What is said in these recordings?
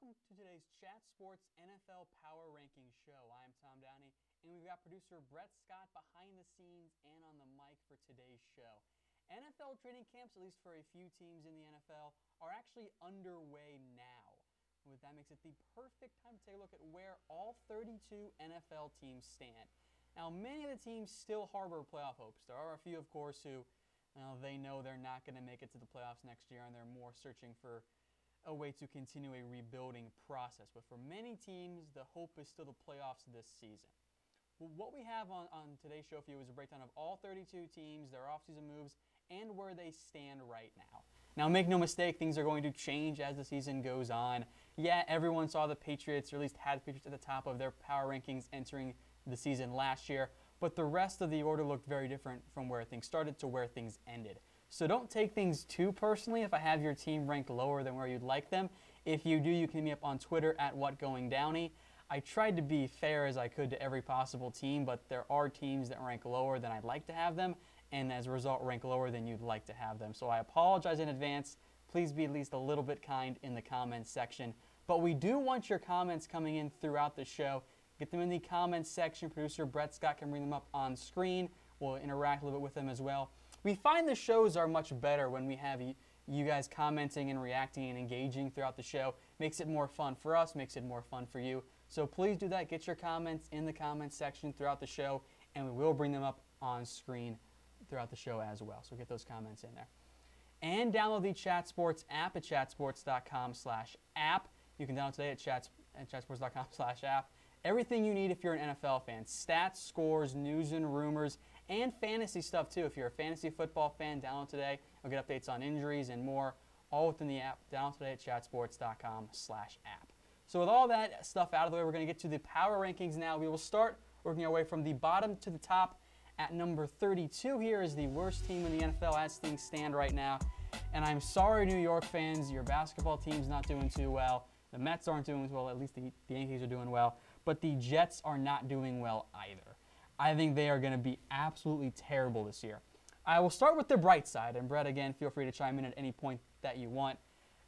welcome to today's Chat Sports NFL Power Rankings show. I'm Tom Downey, and we've got producer Brett Scott behind the scenes and on the mic for today's show. NFL training camps, at least for a few teams in the NFL, are actually underway now. That makes it the perfect time to take a look at where all 32 NFL teams stand. Now, many of the teams still harbor playoff hopes. There are a few, of course, who they know they're not going to make it to the playoffs next year, and they're more searching for a way to continue a rebuilding process. But for many teams, the hope is still the playoffs this season. Well, what we have on today's show for you is a breakdown of all 32 teams, their offseason moves, and where they stand right now. Now, make no mistake, things are going to change as the season goes on. Yeah, everyone saw the Patriots, or at least had the Patriots at the top of their power rankings entering the season last year, but the rest of the order looked very different from where things started to where things ended. So don't take things too personally if I have your team ranked lower than where you'd like them. If you do, you can hit me up on Twitter at WhatGoingDowney. I tried to be fair as I could to every possible team, but there are teams that rank lower than I'd like to have them, and as a result rank lower than you'd like to have them. So I apologize in advance. Please be at least a little bit kind in the comments section. But we do want your comments coming in throughout the show. Get them in the comments section. Producer Brett Scott can bring them up on screen. We'll interact a little bit with them as well. We find the shows are much better when we have you guys commenting and reacting and engaging throughout the show. Makes it more fun for us, makes it more fun for you. So please do that. Get your comments in the comments section throughout the show, and we will bring them up on screen throughout the show as well. So get those comments in there. And download the Chat Sports app at chatsports.com/app. You can download today at chatsports.com/app. Everything you need if you're an NFL fan. Stats, scores, news and rumors, and fantasy stuff too. If you're a fantasy football fan, download today. You'll get updates on injuries and more, all within the app. Download today at chatsports.com/app. So with all that stuff out of the way, we're going to get to the power rankings now. We will start working our way from the bottom to the top. At number 32 here is the worst team in the NFL as things stand right now. And I'm sorry, New York fans, your basketball team's not doing too well. The Mets aren't doing well, at least the Yankees are doing well. But the Jets are not doing well either. I think they are going to be absolutely terrible this year. I will start with the bright side, and Brett, again, feel free to chime in at any point that you want.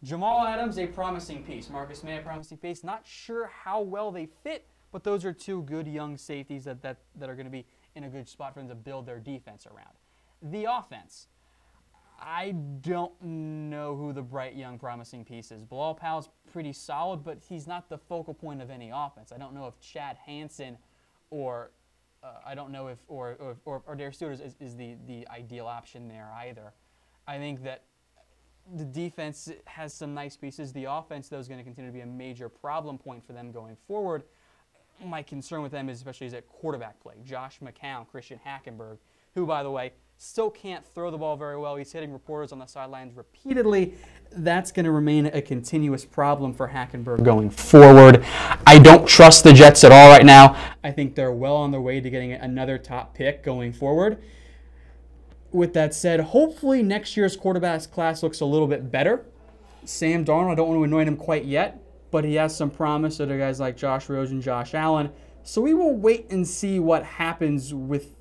Jamal Adams, a promising piece. Marcus May, a promising piece. Not sure how well they fit, but those are two good young safeties that are going to be in a good spot for them to build their defense around. The offense. I don't know who the bright young promising piece is. Bilal Powell's pretty solid, but he's not the focal point of any offense. I don't know if Chad Hansen or I don't know if or Darius Stewart is the ideal option there either. I think that the defense has some nice pieces. The offense, though, is going to continue to be a major problem point for them going forward. My concern with them is especially is at quarterback play. Josh McCown, Christian Hackenberg, who, by the way, still can't throw the ball very well. He's hitting reporters on the sidelines repeatedly. That's going to remain a continuous problem for Hackenberg going forward. I don't trust the Jets at all right now. I think they're well on their way to getting another top pick going forward. With that said, hopefully next year's quarterback class looks a little bit better. Sam Darnold, I don't want to anoint him quite yet, but he has some promise. So there are guys like Josh Rosen, Josh Allen. So we will wait and see what happens with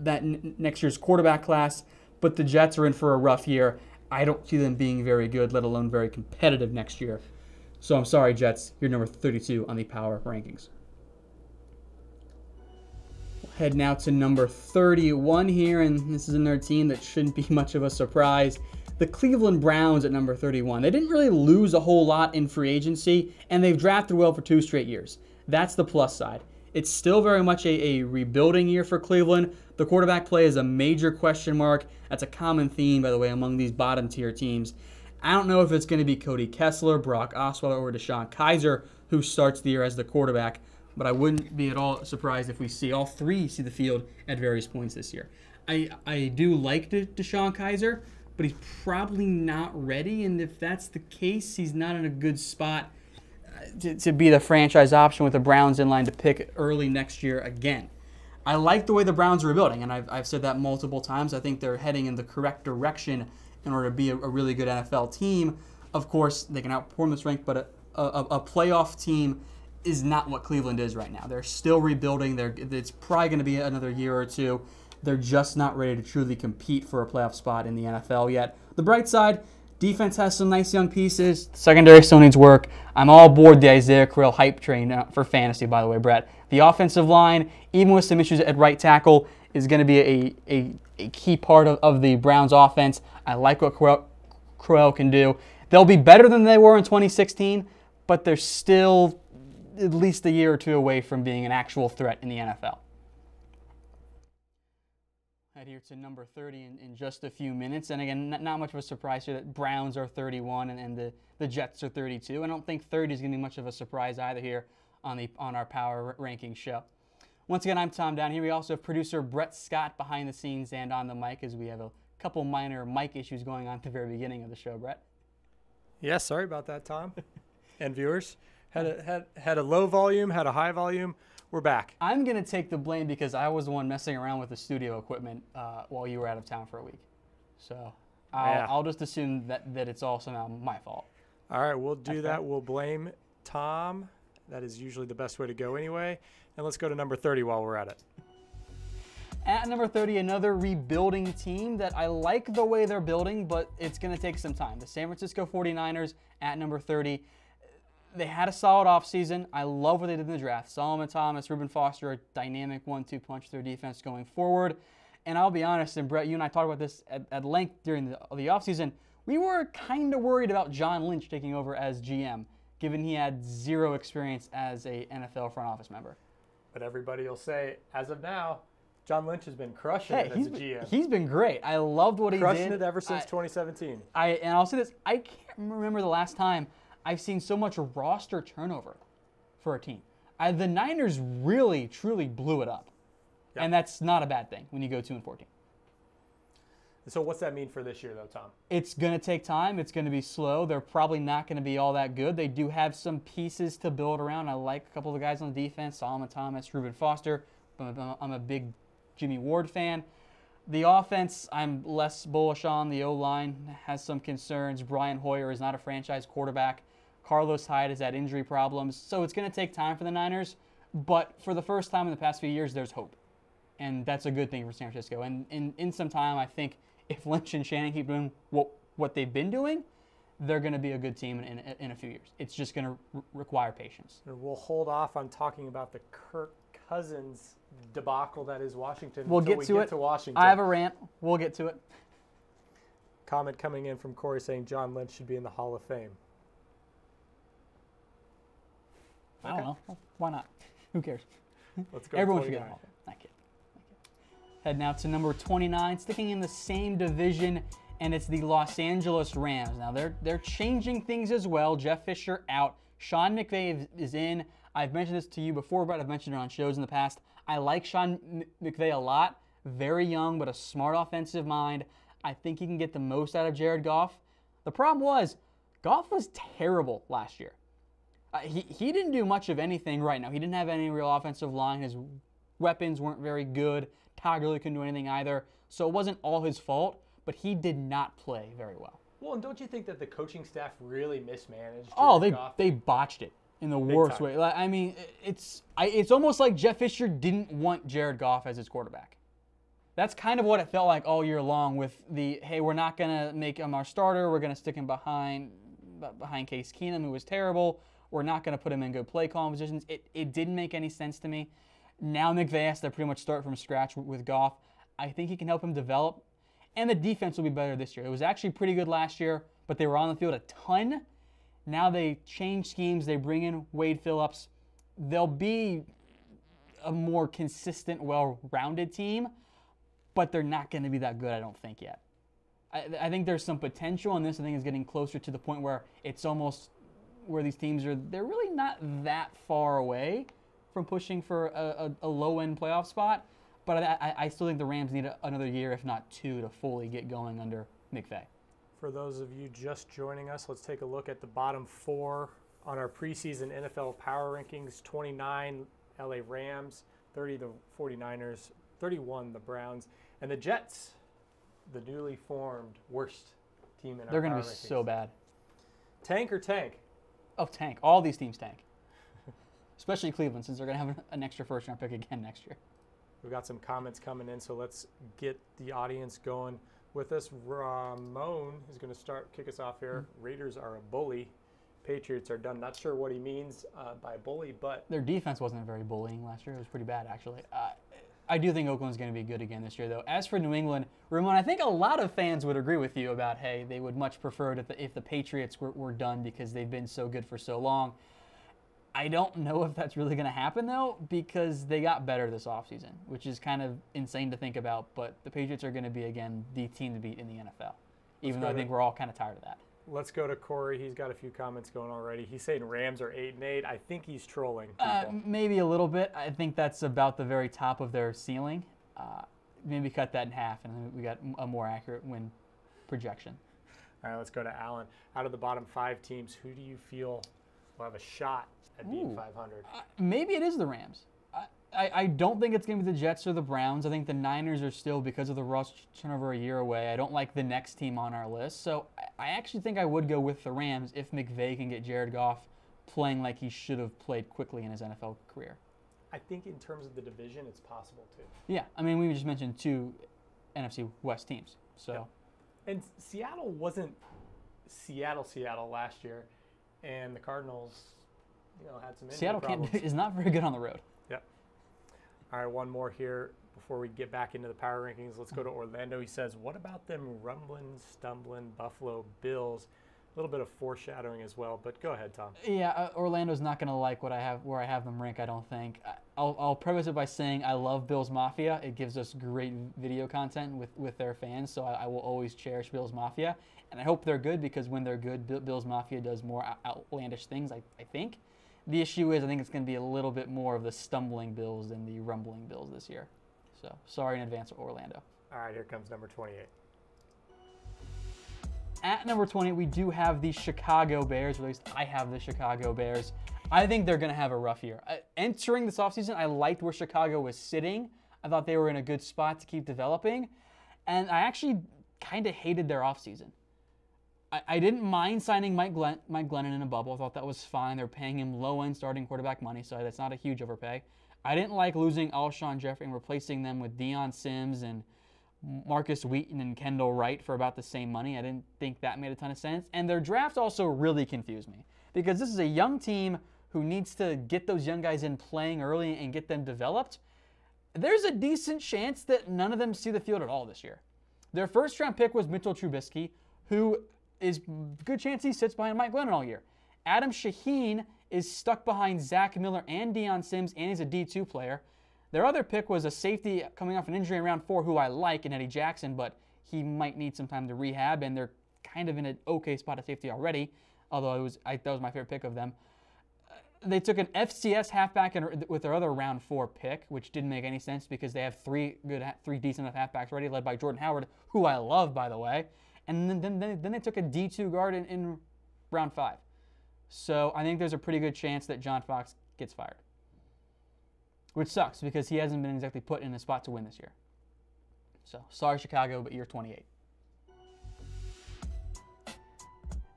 that next year's quarterback class, but the Jets are in for a rough year. I don't see them being very good, let alone very competitive next year. So I'm sorry, Jets. You're number 32 on the power rankings. We'll head now to number 31 here, and this is another team that shouldn't be much of a surprise. The Cleveland Browns at number 31. They didn't really lose a whole lot in free agency, and they've drafted well for 2 straight years. That's the plus side. It's still very much a rebuilding year for Cleveland. The quarterback play is a major question mark. That's a common theme, by the way, among these bottom-tier teams. I don't know if it's going to be Cody Kessler, Brock Osweiler, or Deshaun Kaiser who starts the year as the quarterback, but I wouldn't be at all surprised if we see all three see the field at various points this year. I do like Deshaun Kaiser, but he's probably not ready, and if that's the case, he's not in a good spot to be the franchise option with the Browns in line to pick early next year again. I like the way the Browns are rebuilding, and I've said that multiple times. I think they're heading in the correct direction in order to be a really good NFL team. Of course, they can outperform this rank, but a playoff team is not what Cleveland is right now. They're still rebuilding. It's probably going to be another year or two. They're just not ready to truly compete for a playoff spot in the NFL yet. The bright side, Defense has some nice young pieces. Secondary still needs work. I'm all aboard the Isaiah Creel hype train for fantasy, by the way, Brett. The offensive line, even with some issues at right tackle, is going to be a key part of the Browns offense. I like what Creel can do. They'll be better than they were in 2016, but they're still at least a year or two away from being an actual threat in the NFL. Head here to number 30 in just a few minutes. And again, not much of a surprise here that Browns are 31 and the Jets are 32. I don't think 30 is going to be much of a surprise either here on our power ranking show. Once again, I'm Tom Down here. We also have producer Brett Scott behind the scenes and on the mic, as we have a couple minor mic issues going on at the very beginning of the show, Brett. Yeah, sorry about that, Tom. And viewers. Had a low volume, had a high volume. We're back. I'm going to take the blame because I was the one messing around with the studio equipment while you were out of town for a week. So I'll just assume that it's all somehow my fault. All right, we'll do that. We'll blame Tom. That is usually the best way to go anyway. And let's go to number 30 while we're at it. At number 30, another rebuilding team that I like the way they're building, but it's going to take some time. The San Francisco 49ers at number 30. They had a solid offseason. I love what they did in the draft. Solomon Thomas, Reuben Foster, a dynamic 1-2 punch to their defense going forward. And I'll be honest, and Brett, you and I talked about this at length during the offseason. We were kind of worried about John Lynch taking over as GM, given he had zero experience as a NFL front office member. But everybody will say, as of now, John Lynch has been crushing it as a GM. He's been great. I loved what he did. Crushing it ever since 2017. And I'll say this, I can't remember the last time I've seen so much roster turnover for a team. The Niners really, truly blew it up. Yep. And that's not a bad thing when you go 2-14. So what's that mean for this year, though, Tom? It's going to take time. It's going to be slow. They're probably not going to be all that good. They do have some pieces to build around. I like a couple of the guys on the defense, Solomon Thomas, Reuben Foster. I'm a big Jimmy Ward fan. The offense, I'm less bullish on. The O-line has some concerns. Brian Hoyer is not a franchise quarterback. Carlos Hyde has had injury problems. So it's going to take time for the Niners. But for the first time in the past few years, there's hope. And that's a good thing for San Francisco. And in some time, I think if Lynch and Shannon keep doing what they've been doing, they're going to be a good team in a few years. It's just going to require patience. We'll hold off on talking about the Kirk Cousins debacle that is Washington we'll until get we to get it. to Washington. I have a rant. We'll get to it. Comment coming in from Corey saying John Lynch should be in the Hall of Fame. I don't know. Why not? Who cares? Let's go. Everyone should get a Hall of Fame. Not kidding. Head now to number 29, sticking in the same division, and it's the Los Angeles Rams. Now they're changing things as well. Jeff Fisher out. Sean McVay is in. I've mentioned this to you before, but I've mentioned it on shows in the past. I like Sean McVay a lot. Very young, but a smart offensive mind. I think he can get the most out of Jared Goff. The problem was, Goff was terrible last year. He didn't do much of anything right now. He didn't have any real offensive line. His weapons weren't very good. Todd Gurley couldn't do anything either. So it wasn't all his fault, but he did not play very well. Well, and don't you think that the coaching staff really mismanaged Jared Goff? They botched it in the worst way. I mean, it's almost like Jeff Fisher didn't want Jared Goff as his quarterback. That's kind of what it felt like all year long with the, hey, we're not going to make him our starter. We're going to stick him behind Case Keenum, who was terrible. We're not going to put him in good play calling positions. It didn't make any sense to me. Now McVay has to pretty much start from scratch with Goff. I think he can help him develop. And the defense will be better this year. It was actually pretty good last year, but they were on the field a ton. Now they change schemes. They bring in Wade Phillips. They'll be a more consistent, well-rounded team, but they're not going to be that good, I don't think, yet. I think there's some potential in this. I think it's getting closer to the point where it's almost where these teams they're really not that far away from pushing for a low-end playoff spot. But I still think the Rams need another year, if not two, to fully get going under McVay. For those of you just joining us, let's take a look at the bottom four on our preseason NFL power rankings. 29, LA Rams, 30, the 49ers, 31, the Browns, and the Jets, the newly formed worst team in our power rankings. They're going to be so bad. Tank or tank? Oh, tank. All these teams tank. Especially Cleveland, since they're going to have an extra first-round pick again next year. We've got some comments coming in, so let's get the audience going with us. Ramon is going to kick us off here. Raiders are a bully. Patriots are done. Not sure what he means by bully, but their defense wasn't very bullying last year. It was pretty bad, actually. I do think Oakland's going to be good again this year, though. As for New England, Ramon, I think a lot of fans would agree with you about, hey, they would much prefer it if the Patriots were done because they've been so good for so long. I don't know if that's really going to happen, though, because they got better this offseason, which is kind of insane to think about. But the Patriots are going to be, again, the team to beat in the NFL, even though I think we're all kind of tired of that. Let's go to Corey. He's got a few comments going already. He's saying Rams are 8-8. I think he's trolling people. Maybe a little bit. I think that's about the very top of their ceiling. Maybe cut that in half, and then we got a more accurate win projection. All right, let's go to Alan. Out of the bottom 5 teams, who do you feel will have a shot at being 500? Maybe it is the Rams. I don't think it's going to be the Jets or the Browns. I think the Niners are still, because of the roster turnover, a year away. I don't like the next team on our list. So I actually think I would go with the Rams if McVay can get Jared Goff playing like he should have played quickly in his NFL career. I think in terms of the division, it's possible too. Yeah, I mean, we just mentioned 2 NFC West teams. So, yeah. And Seattle wasn't Seattle last year, and the Cardinals, had some injury Seattle problems. is not very good on the road. Yep. All right, one more here before we get back into the power rankings. Let's go to Orlando. He says, what about them rumbling, stumbling Buffalo Bills? A little bit of foreshadowing as well, but go ahead, Tom. Yeah, Orlando's not going to like where I have them rank, I don't think. I'll preface it by saying I love Bills Mafia. It gives us great video content with their fans, so I will always cherish Bills Mafia. And I hope they're good, because when they're good, Bills Mafia does more outlandish things, I think. The issue is I think it's going to be a little bit more of the stumbling Bills than the rumbling Bills this year. So sorry in advance, Orlando. All right, here comes number 28. At number 20, we do have the Chicago Bears, or at least I have the Chicago Bears. I think they're going to have a rough year. Entering this offseason, I liked where Chicago was sitting. I thought they were in a good spot to keep developing. And I actually kind of hated their offseason. I didn't mind signing Mike Glennon in a bubble. I thought that was fine. They're paying him low-end starting quarterback money, so that's not a huge overpay. I didn't like losing Alshon Jeffrey and replacing them with Deion Sims and Marcus Wheaton and Kendall Wright for about the same money. I didn't think that made a ton of sense. And their draft also really confused me, because this is a young team who needs to get those young guys in playing early and get them developed. There's a decent chance that none of them see the field at all this year. Their first-round pick was Mitchell Trubisky, who is a good chance he sits behind Mike Glennon all year. Adam Shaheen is stuck behind Zach Miller and Deion Sims, and he's a D2 player. Their other pick was a safety coming off an injury in round 4 who I like, in Eddie Jackson, but he might need some time to rehab, and they're kind of in an okay spot at safety already, although that was my favorite pick of them. They took an FCS halfback with their other round 4 pick, which didn't make any sense because they have three decent enough halfbacks already, led by Jordan Howard, who I love, by the way. And then they took a D2 guard in round 5. So I think there's a pretty good chance that John Fox gets fired, which sucks because he hasn't been exactly put in a spot to win this year. So sorry, Chicago, but you're 28.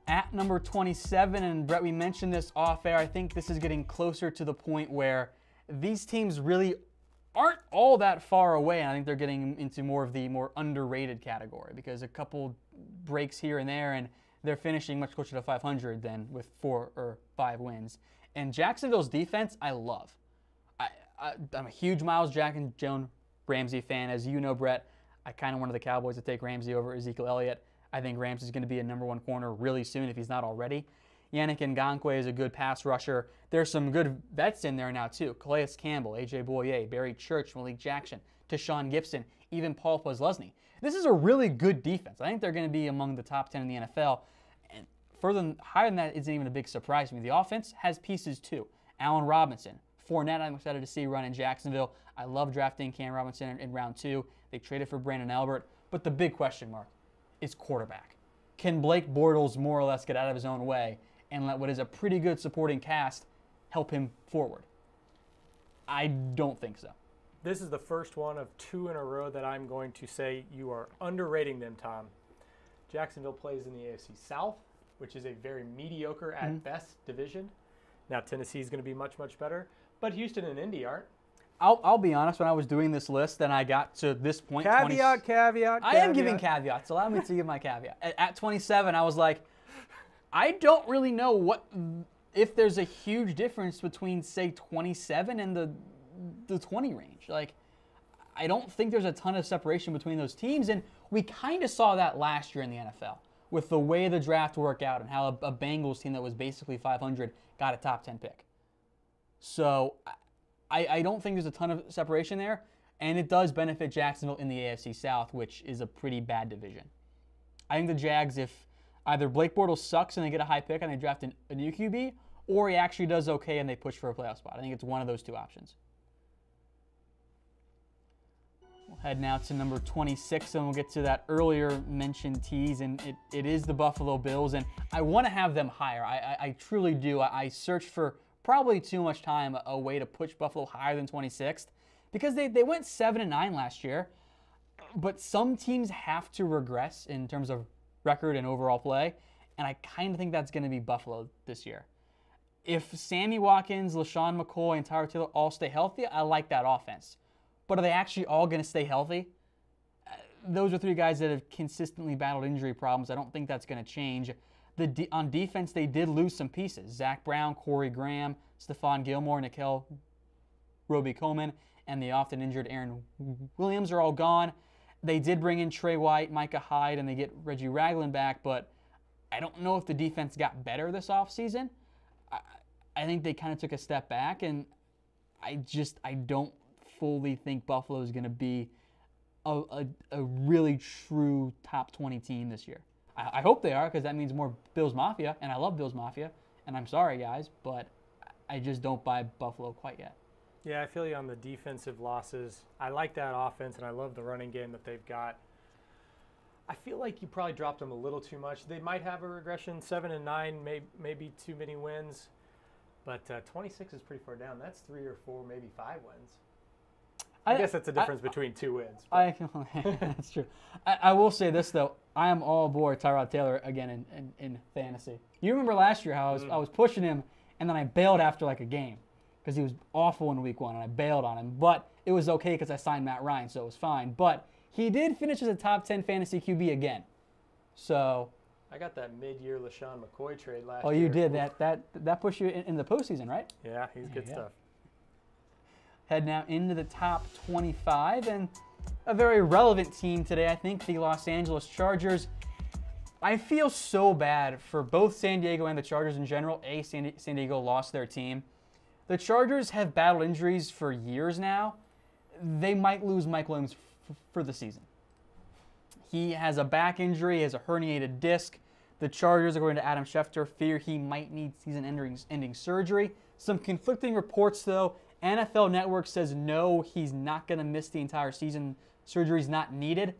At number 27, and Brett, we mentioned this off air, I think this is getting closer to the point where these teams really aren't all that far away, and I think they're getting into more of the more underrated category, because a couple breaks here and there, and they're finishing much closer to 500 than with 4 or 5 wins. And Jacksonville's defense, I love. I'm a huge Myles Jack and Joan Ramsey fan. As you know, Brett, I kind of wanted the Cowboys to take Ramsey over Ezekiel Elliott. I think Ramsey's going to be a number 1 corner really soon if he's not already. Yannick Ngakoue is a good pass rusher. There's some good vets in there now, too. Calais Campbell, A.J. Boye, Barry Church, Malik Jackson, Tashawn Gibson, even Paul Posluszny. This is a really good defense. I think they're going to be among the top 10 in the NFL. And higher than that isn't even a big surprise to me. The offense has pieces, too. Allen Robinson, Fournette, I'm excited to see run in Jacksonville. I love drafting Cam Robinson in round 2. They traded for Brandon Albert. But the big question mark is quarterback. Can Blake Bortles more or less get out of his own way and let what is a pretty good supporting cast help him forward? I don't think so. This is the first one of 2 in a row that I'm going to say you are underrating them, Tom. Jacksonville plays in the AFC South, which is a very mediocre at best division. Now Tennessee is going to be much, much better, but Houston and Indy aren't. I'll be honest. When I was doing this list, and I got to this point, Caveat. I am giving caveats. Allow me to give my caveat. At 27, I was like, I don't really know if there's a huge difference between, say, 27 and the 20 range. Like, I don't think there's a ton of separation between those teams, and we kind of saw that last year in the NFL with the way the draft worked out and how a Bengals team that was basically 500 got a top 10 pick. So I don't think there's a ton of separation there, and it does benefit Jacksonville in the AFC South, which is a pretty bad division. I think the Jags, if either Blake Bortles sucks and they get a high pick and they draft a new QB, or he actually does okay and they push for a playoff spot. I think it's one of those two options. We'll head now to number 26, and we'll get to that earlier mentioned tease, and it is the Buffalo Bills, and I want to have them higher. I truly do. I searched for probably too much time a way to push Buffalo higher than 26th because they went 7-9 last year, but some teams have to regress in terms of record and overall play, and I kind of think that's going to be Buffalo this year. If Sammy Watkins, LaShawn McCoy, and Tyler Taylor all stay healthy, I like that offense. But are they actually all going to stay healthy? Those are three guys that have consistently battled injury problems. I don't think that's going to change. On defense, they did lose some pieces. Zach Brown, Corey Graham, Stephon Gilmore, Nickel Roby-Coleman, and the often injured Aaron Williams are all gone. They did bring in Trey White, Micah Hyde, and they get Reggie Ragland back, but I don't know if the defense got better this offseason. I think they kind of took a step back, and I don't fully think Buffalo is going to be a really true top 20 team this year. I hope they are, because that means more Bills Mafia, and I love Bills Mafia, and I'm sorry, guys, but I just don't buy Buffalo quite yet. Yeah, I feel you on the defensive losses. I like that offense, and I love the running game that they've got. I feel like you probably dropped them a little too much. They might have a regression. 7-9, maybe too many wins, but 26 is pretty far down. That's 3 or 4, maybe 5 wins. I guess that's the difference between 2 wins. That's true. I will say this, though. I am all aboard Tyrod Taylor again in fantasy. You remember last year how I was pushing him, and then I bailed after like a game because he was awful in week 1, and I bailed on him. But it was okay because I signed Matt Ryan, so it was fine. But he did finish as a top 10 fantasy QB again. So I got that mid-year LaShawn McCoy trade last year. Oh, you did. That pushed you in the postseason, right? Yeah, he's good stuff. Head now into the top 25, and a very relevant team today, I think, the Los Angeles Chargers. I feel so bad for both San Diego and the Chargers in general. San Diego lost their team. The Chargers have battled injuries for years now. They might lose Mike Williams for the season. He has a back injury, he has a herniated disc. The Chargers, according to Adam Schefter, fear he might need season-ending surgery. Some conflicting reports, though. NFL Network says no, he's not going to miss the entire season. Surgery's not needed,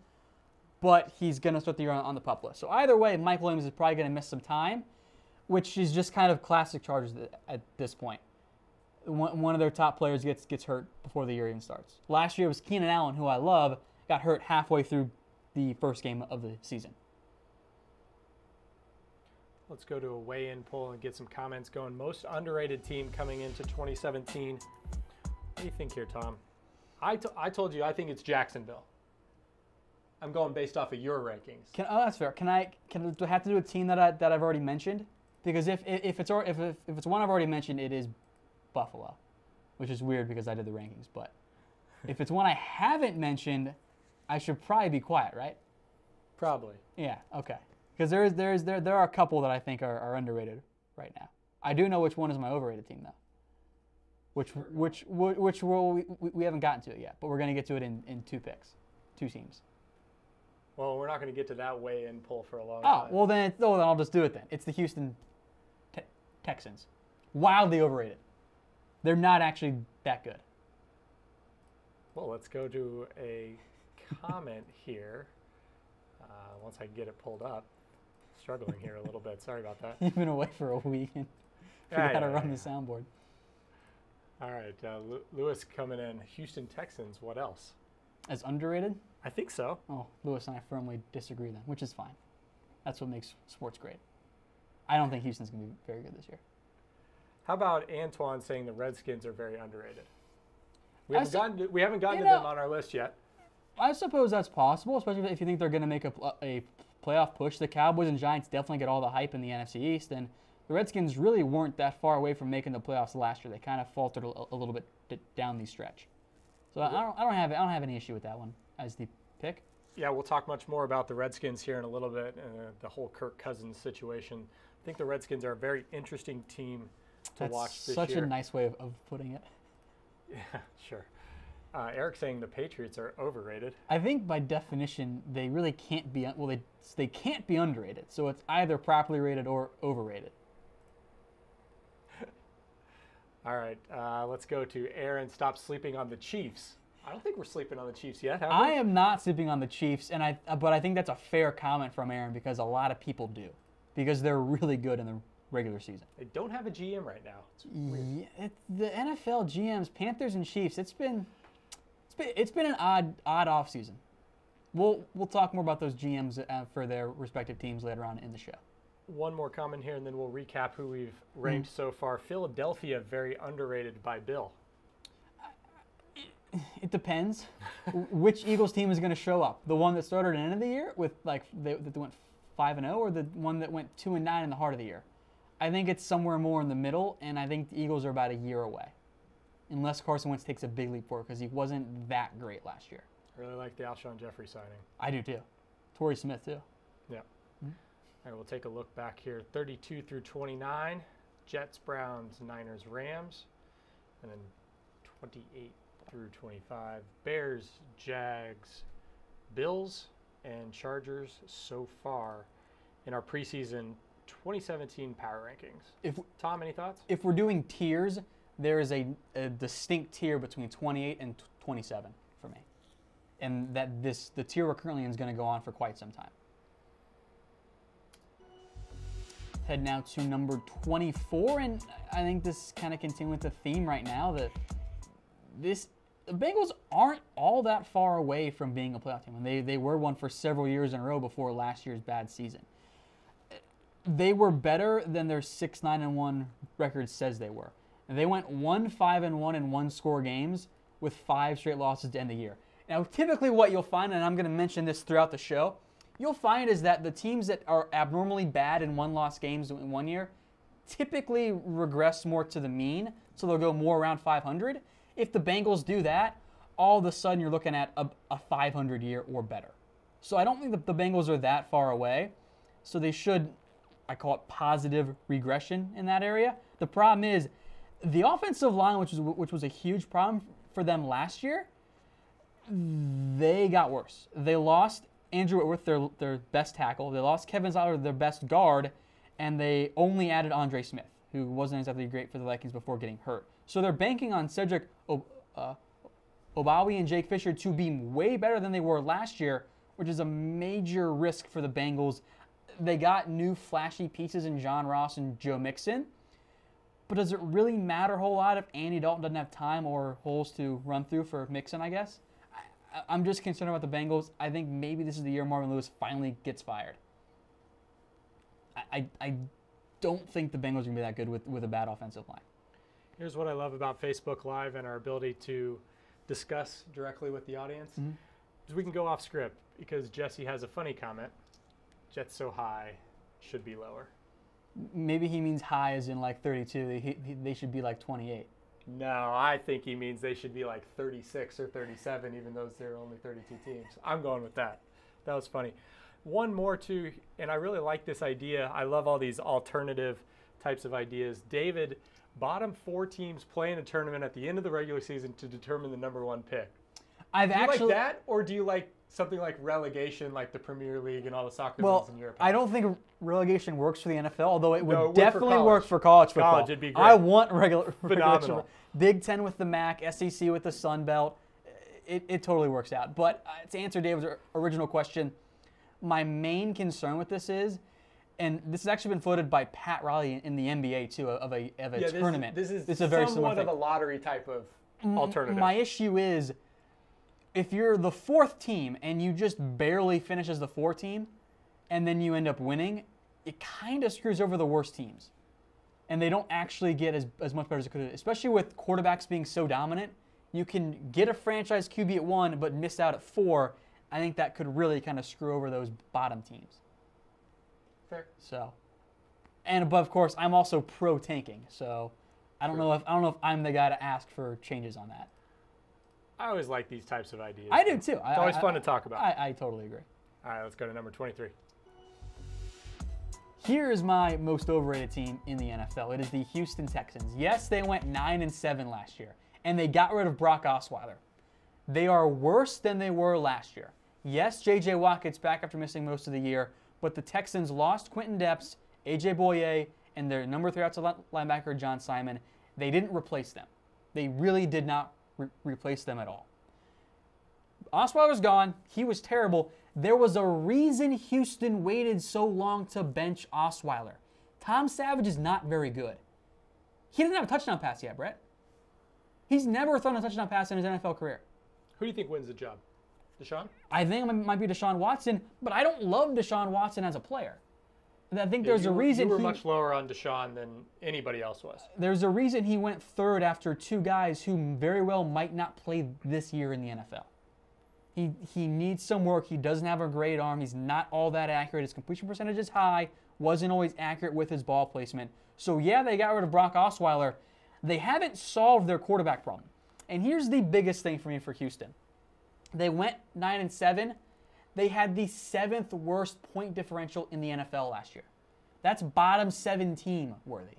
but he's going to start the year on the PUP list. So either way, Mike Williams is probably going to miss some time, which is just kind of classic Chargers at this point. One of their top players gets hurt before the year even starts. Last year it was Keenan Allen, who I love, got hurt halfway through the first game of the season. Let's go to a weigh-in poll and get some comments going. Most underrated team coming into 2017. What do you think here, Tom? I told you I think it's Jacksonville. I'm going based off of your rankings. That's fair. Do I have to do a team that I've already mentioned? Because if it's one I've already mentioned, it is Buffalo, which is weird because I did the rankings. But if it's one I haven't mentioned, I should probably be quiet, right? Probably. Yeah. Okay. Because there are a couple that I think are underrated right now. I do know which one is my overrated team though. Which we haven't gotten to it yet, but we're going to get to it in 2 picks, 2 teams. Well, we're not going to get to that weigh-in poll for a long time. Well then I'll just do it then. It's the Houston Texans. Wildly overrated. They're not actually that good. Well, let's go to a comment here. Once I get it pulled up. Struggling here a little bit. Sorry about that. You've been away for a week and forgot how to run the soundboard. All right, Lewis coming in. Houston Texans, what else? As underrated? I think so. Oh, Lewis and I firmly disagree then, which is fine. That's what makes sports great. I don't think Houston's going to be very good this year. How about Antoine saying the Redskins are very underrated? We haven't gotten to them on our list yet. I suppose that's possible, especially if you think they're going to make a playoff push. The Cowboys and Giants definitely get all the hype in the NFC East, and the Redskins really weren't that far away from making the playoffs last year. They kind of faltered a little bit down the stretch. So I don't have any issue with that one as the pick. Yeah, we'll talk much more about the Redskins here in a little bit, the whole Kirk Cousins situation. I think the Redskins are a very interesting team to watch this year. That's such a nice way of putting it. Yeah, sure. Eric's saying the Patriots are overrated. I think by definition they really can't be they can't be underrated. So it's either properly rated or overrated. All right, let's go to Aaron. Stop sleeping on the Chiefs. I don't think we're sleeping on the Chiefs yet, have we? I am not sleeping on the Chiefs, but I think that's a fair comment from Aaron because a lot of people do, because they're really good in the regular season. They don't have a GM right now. It's weird. Yeah, the NFL GMs, Panthers and Chiefs. It's been an odd offseason. We'll talk more about those GMs for their respective teams later on in the show. One more comment here, and then we'll recap who we've ranked so far. Philadelphia, very underrated by Bill. It depends which Eagles team is going to show up. The one that started at the end of the year with they went 5-0, or the one that went 2-9 in the heart of the year. I think it's somewhere more in the middle, and I think the Eagles are about a year away, unless Carson Wentz takes a big leap forward because he wasn't that great last year. I really like the Alshon Jeffrey signing. I do too. Torrey Smith too. Yeah. Mm-hmm. All right, we'll take a look back here. 32 through 29, Jets, Browns, Niners, Rams, and then 28 through 25, Bears, Jags, Bills, and Chargers so far in our preseason 2017 power rankings. Tom, any thoughts? If we're doing tiers, there is a distinct tier between 28 and 27 for me. And the tier we're currently in is going to go on for quite some time. Head now to number 24, and I think this kind of continuing with the theme right now that the Bengals aren't all that far away from being a playoff team. And they were one for several years in a row before last year's bad season. They were better than their 6-9-1 record says they were. And they went 1-5-1 in one-score games with 5 straight losses to end the year. Now, typically what you'll find, and I'm going to mention this throughout the show, you'll find is that the teams that are abnormally bad in one-loss games in one year typically regress more to the mean, so they'll go more around 500. If the Bengals do that, all of a sudden you're looking at a 500 year or better. So I don't think that the Bengals are that far away. So they should, I call it positive regression in that area. The problem is the offensive line, which was a huge problem for them last year, they got worse. They lost Andrew Whitworth, their best tackle. They lost Kevin Zeitler, their best guard, and they only added Andre Smith, who wasn't exactly great for the Vikings before getting hurt. So they're banking on Cedric Obawi and Jake Fisher to be way better than they were last year, which is a major risk for the Bengals. They got new flashy pieces in John Ross and Joe Mixon, but does it really matter a whole lot if Andy Dalton doesn't have time or holes to run through for Mixon, I guess? I'm just concerned about the Bengals. I think maybe this is the year Marvin Lewis finally gets fired. I don't think the Bengals are going to be that good with a bad offensive line. Here's what I love about Facebook Live and our ability to discuss directly with the audience. Mm-hmm. Is we can go off script because Jesse has a funny comment. Jets so high should be lower. Maybe he means high as in like 32. They should be like 28. No, I think he means they should be like 36 or 37, even though there are only 32 teams. I'm going with that. That was funny. One more, too, and I really like this idea. I love all these alternative types of ideas. David, bottom 4 teams play in a tournament at the end of the regular season to determine the number 1 pick. Do you like that, or do you like something like relegation, like the Premier League and all the soccer leagues in Europe? I don't think relegation works for the NFL, although it would definitely work for college football. College, it'd be great. I want relegation. Phenomenal. Big Ten with the MAC, SEC with the Sun Belt. It totally works out. But to answer David's original question, my main concern with this is, and this has actually been floated by Pat Riley in the NBA too, of a tournament. This is a very somewhat of a lottery type of alternative. My issue is, if you're the 4th team and you just barely finish as the 4th team, and then you end up winning, it kind of screws over the worst teams. And they don't actually get as much better as it could, especially with quarterbacks being so dominant. you can get a franchise QB at 1 but miss out at 4, I think that could really kind of screw over those bottom teams. Fair. So, but of course, I'm also pro tanking. So, I don't know if I'm the guy to ask for changes on that. I always like these types of ideas. I do too. It's always fun to talk about. I totally agree. All right, let's go to number 23. Here is my most overrated team in the NFL. It is the Houston Texans. Yes, they went 9-7 last year, and they got rid of Brock Osweiler. They are worse than they were last year. Yes, J.J. Watt gets back after missing most of the year, but the Texans lost Quentin Depps, A.J. Boye, and their number 3 outside linebacker, John Simon. They didn't replace them. They really did not replace them at all. Osweiler's gone. He was terrible. There was a reason Houston waited so long to bench Osweiler. Tom Savage is not very good. He doesn't have a touchdown pass yet, Brett. He's never thrown a touchdown pass in his NFL career. Who do you think wins the job? Deshaun? I think it might be Deshaun Watson, but I don't love Deshaun Watson as a player. I think there's a reason you were much lower on Deshaun than anybody else was. There's a reason he went 3rd after 2 guys who very well might not play this year in the NFL. He needs some work. He doesn't have a great arm. He's not all that accurate. His completion percentage is high. Wasn't always accurate with his ball placement. So yeah, they got rid of Brock Osweiler. They haven't solved their quarterback problem. And here's the biggest thing for me for Houston. They went 9-7. They had the 7th worst point differential in the NFL last year. That's bottom 7 team worthy.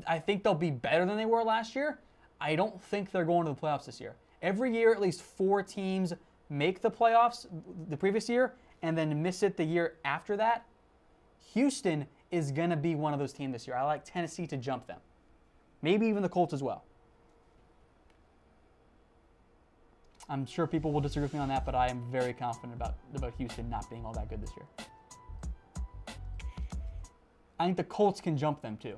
I think they'll be better than they were last year. I don't think they're going to the playoffs this year. Every year, at least 4 teams make the playoffs the previous year and then miss it the year after that. Houston is going to be one of those teams this year. I like Tennessee to jump them. Maybe even the Colts as well. I'm sure people will disagree with me on that, but I am very confident about Houston not being all that good this year. I think the Colts can jump them too.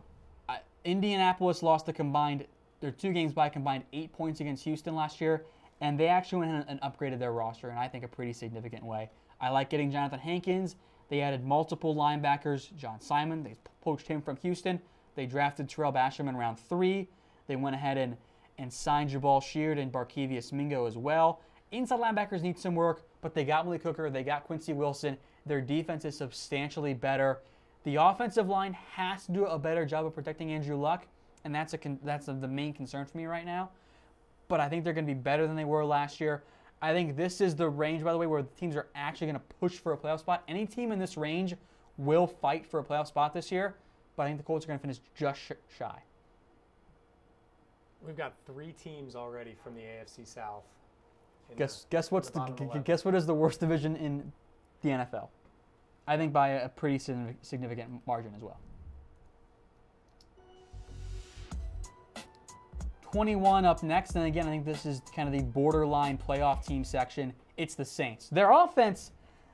Indianapolis lost their 2 games by combined 8 points against Houston last year, and they actually went and upgraded their roster in, I think, a pretty significant way. I like getting Jonathan Hankins. They added multiple linebackers. John Simon, they poached him from Houston. They drafted Terrell Basham in round 3. They went ahead and signed Jabal Sheard and Barkevius Mingo as well. Inside linebackers need some work, but they got Malik Hooker. They got Quincy Wilson. Their defense is substantially better. The offensive line has to do a better job of protecting Andrew Luck, and that's the main concern for me right now. But I think they're going to be better than they were last year. I think this is the range, by the way, where the teams are actually going to push for a playoff spot. Any team in this range will fight for a playoff spot this year, but I think the Colts are going to finish just shy. We've got 3 teams already from the AFC South. Guess what is the worst division in the NFL? I think by a pretty significant margin as well. 21 up next, and again, I think this is kind of the borderline playoff team section. It's the Saints. Their offense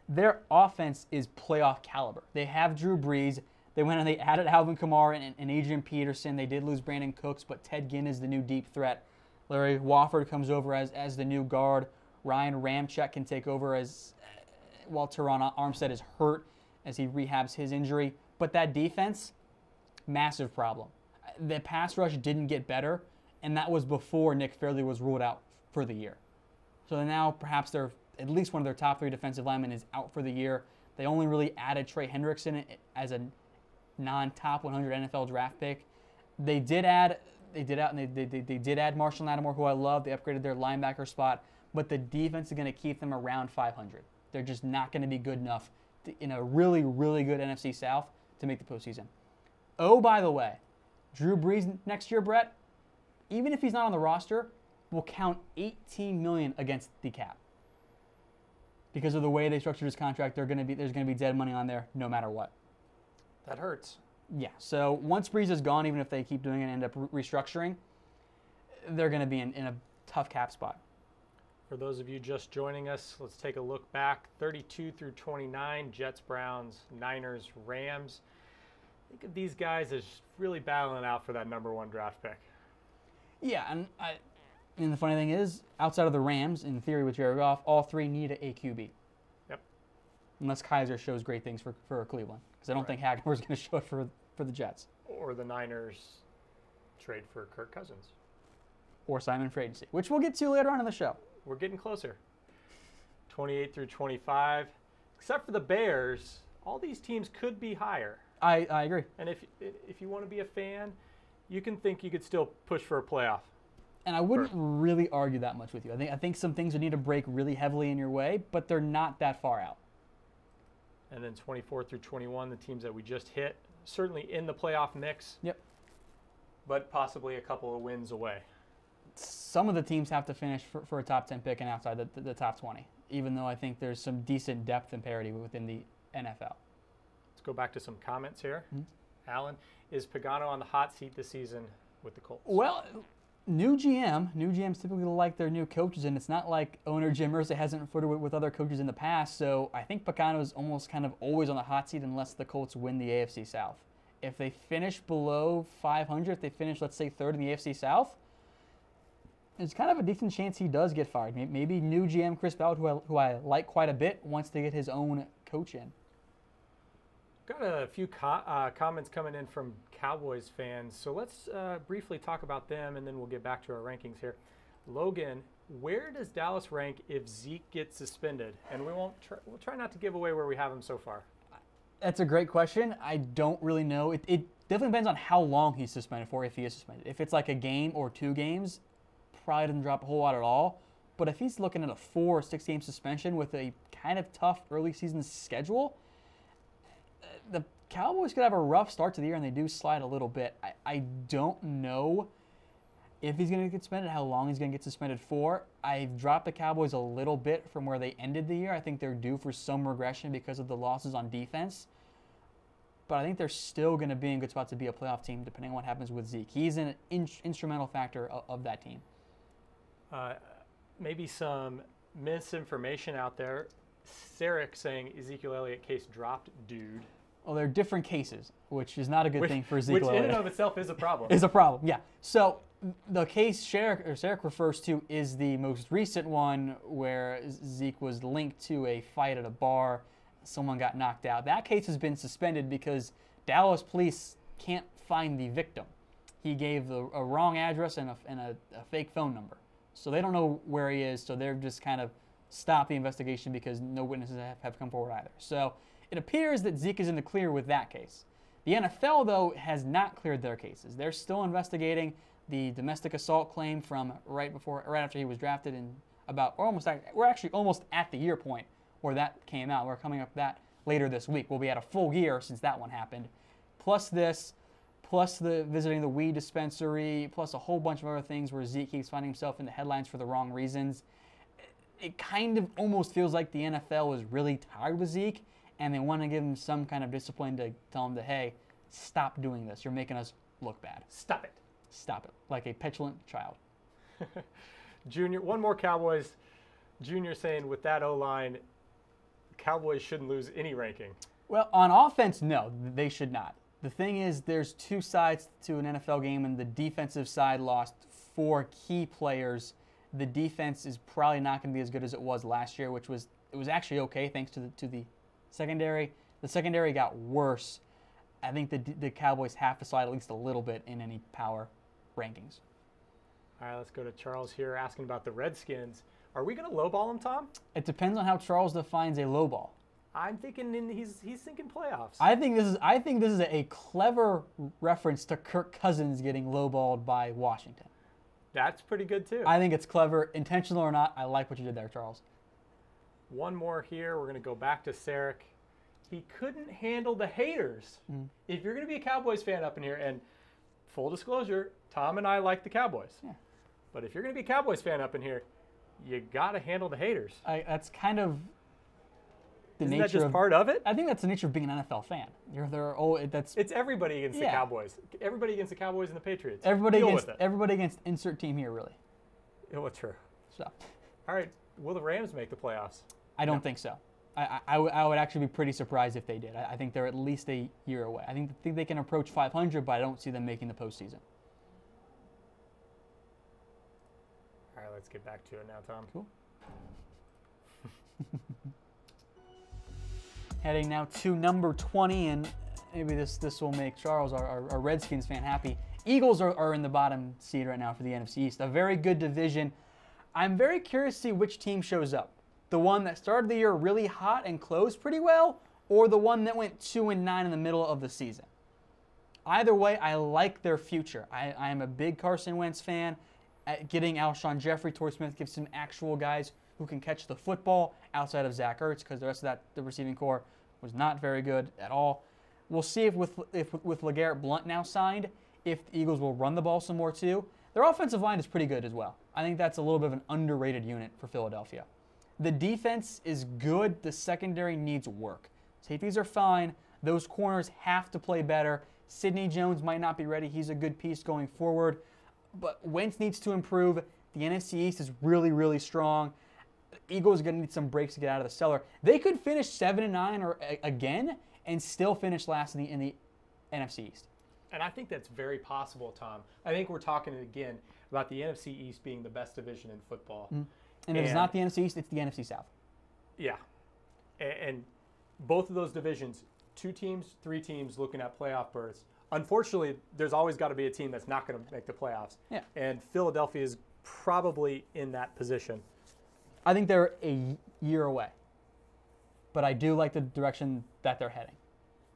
is playoff caliber. They have Drew Brees. They went and they added Alvin Kamara and Adrian Peterson. They did lose Brandon Cooks, but Ted Ginn is the new deep threat. Larry Wofford comes over as the new guard. Ryan Ramczyk can take over while Teron Armstead is hurt as he rehabs his injury. But that defense, massive problem. The pass rush didn't get better, and that was before Nick Fairley was ruled out for the year. So now perhaps at least one of their top 3 defensive linemen is out for the year. They only really added Trey Hendrickson as a non-top 100 NFL draft pick. They did add Marshall Lattimore, who I love. They upgraded their linebacker spot, but the defense is going to keep them around 500. They're just not going to be good enough in a really, really good NFC South to make the postseason. Oh, by the way, Drew Brees next year, Brett, even if he's not on the roster, will count $18 million against the cap. Because of the way they structured his contract, there's going to be dead money on there no matter what. That hurts. Yeah, so once Brees is gone, even if they keep doing it and end up restructuring, they're going to be in a tough cap spot. For those of you just joining us, let's take a look back. 32 through 29, Jets, Browns, Niners, Rams. Think of these guys as really battling out for that number 1 draft pick. Yeah, and the funny thing is, outside of the Rams, in theory with Jared Goff, all 3 need a QB. Yep. Unless Kaiser shows great things for Cleveland. Because I don't think Hagner's going to show it for the Jets. Or the Niners trade for Kirk Cousins. or sign in free agency, which we'll get to later on in the show. We're getting closer. 28 through 25. Except for the Bears, all these teams could be higher. I agree. And if you want to be a fan, you can think you could still push for a playoff. And I wouldn't really argue that much with you. I think some things would need to break really heavily in your way, but they're not that far out. And then 24 through 21, the teams that we just hit, certainly in the playoff mix. Yep. But possibly a couple of wins away. Some of the teams have to finish for a top 10 pick and outside the top 20, even though I think there's some decent depth and parity within the NFL. Let's go back to some comments here. Mm-hmm. Alan, is Pagano on the hot seat this season with the Colts? Well, new GMs typically like their new coaches, and it's not like owner Jim Irsay hasn't flirted with other coaches in the past, so I think Pagano is almost kind of always on the hot seat unless the Colts win the AFC South. If they finish below 500, if they finish, let's say, third in the AFC South, there's kind of a decent chance he does get fired. Maybe new GM Chris Ballard, who I like quite a bit, wants to get his own coach in. Got a few comments coming in from Cowboys fans, so let's briefly talk about them, and then we'll get back to our rankings here. Logan, where does Dallas rank if Zeke gets suspended? And we'll try not to give away where we have him so far. That's a great question. I don't really know. It definitely depends on how long he's suspended for, if he is suspended. If it's like a game or 2 games, probably doesn't drop a whole lot at all. But if he's looking at a 4 or 6 game suspension with a kind of tough early season schedule, the Cowboys could have a rough start to the year, and they do slide a little bit. I don't know if he's going to get suspended, how long he's going to get suspended for. I've dropped the Cowboys a little bit from where they ended the year. I think they're due for some regression because of the losses on defense. But I think they're still going to be in a good spot to be a playoff team, depending on what happens with Zeke. He's an instrumental factor of that team. Maybe some misinformation out there. Sarek saying Ezekiel Elliott case dropped, dude. Well, they're different cases, which is not a good thing for Ezekiel Which Elliott. in and of itself is a problem. Is a problem, yeah. So the case Sarek refers to is the most recent one where Zeke was linked to a fight at a bar. Someone got knocked out. That case has been suspended because Dallas police can't find the victim. He gave a wrong address and a fake phone number. So they don't know where he is, so they're just kind of stopped the investigation because no witnesses have come forward either. So it appears that Zeke is in the clear with that case. The NFL, though, has not cleared their cases. They're still investigating the domestic assault claim from right after he was drafted in we're actually almost at the year point where that came out. We're coming up that later this week. We'll be at a full year since that one happened. Plus the visiting the weed dispensary, plus a whole bunch of other things where Zeke keeps finding himself in the headlines for the wrong reasons. It kind of almost feels like the NFL is really tired with Zeke, and they want to give him some kind of discipline to tell him hey, stop doing this. You're making us look bad. Stop it. Stop it. Like a petulant child. Junior, one more Cowboys. Junior saying with that O-line, Cowboys shouldn't lose any ranking. Well, on offense, no, they should not. The thing is, there's 2 sides to an NFL game, and the defensive side lost 4 key players. The defense is probably not going to be as good as it was last year, it was actually okay thanks to the secondary. The secondary got worse. I think the Cowboys have to slide at least a little bit in any power rankings. All right, let's go to Charles here asking about the Redskins. Are we going to lowball them, Tom? It depends on how Charles defines a lowball. I'm thinking he's thinking playoffs. I think this is a clever reference to Kirk Cousins getting lowballed by Washington. That's pretty good too. I think it's clever, intentional or not. I like what you did there, Charles. One more here. We're going to go back to Sarek. He couldn't handle the haters. Mm-hmm. If you're going to be a Cowboys fan up in here, and full disclosure, Tom and I like the Cowboys. Yeah. But if you're going to be a Cowboys fan up in here, you got to handle the haters. That's kind of the Isn't nature that just part of it? I think that's the nature of being an NFL fan. It's everybody against the Cowboys. Everybody against the Cowboys and the Patriots. Everybody against insert team here, really. Yeah, well, true. So. All right. Will the Rams make the playoffs? I don't think so. I would actually be pretty surprised if they did. I think they're at least a year away. I think they can approach 500, but I don't see them making the postseason. All right, let's get back to it now, Tom. Cool. Heading now to number 20, and maybe this will make Charles, our Redskins fan, happy. Eagles are in the bottom seed right now for the NFC East. A very good division. I'm very curious to see which team shows up. The one that started the year really hot and closed pretty well, or the one that went 2-9 in the middle of the season. Either way, I like their future. I am a big Carson Wentz fan. Getting Alshon Jeffrey, Torrey Smith gives some actual guys who can catch the football outside of Zach Ertz, because the rest of the receiving core was not very good at all. We'll see if with LeGarrette Blount now signed, if the Eagles will run the ball some more too. Their offensive line is pretty good as well. I think that's a little bit of an underrated unit for Philadelphia. The defense is good. The secondary needs work. Safeties are fine. Those corners have to play better. Sidney Jones might not be ready. He's a good piece going forward. But Wentz needs to improve. The NFC East is really, really strong. The Eagles are going to need some breaks to get out of the cellar. They could finish 7-9 or again and still finish last in the NFC East. And I think that's very possible, Tom. I think we're talking again about the NFC East being the best division in football. Mm-hmm. And if it's not the NFC East, it's the NFC South. Yeah. And both of those divisions, 2 teams, 3 teams looking at playoff berths. Unfortunately, there's always got to be a team that's not going to make the playoffs. Yeah. And Philadelphia is probably in that position. I think they're a year away. But I do like the direction that they're heading.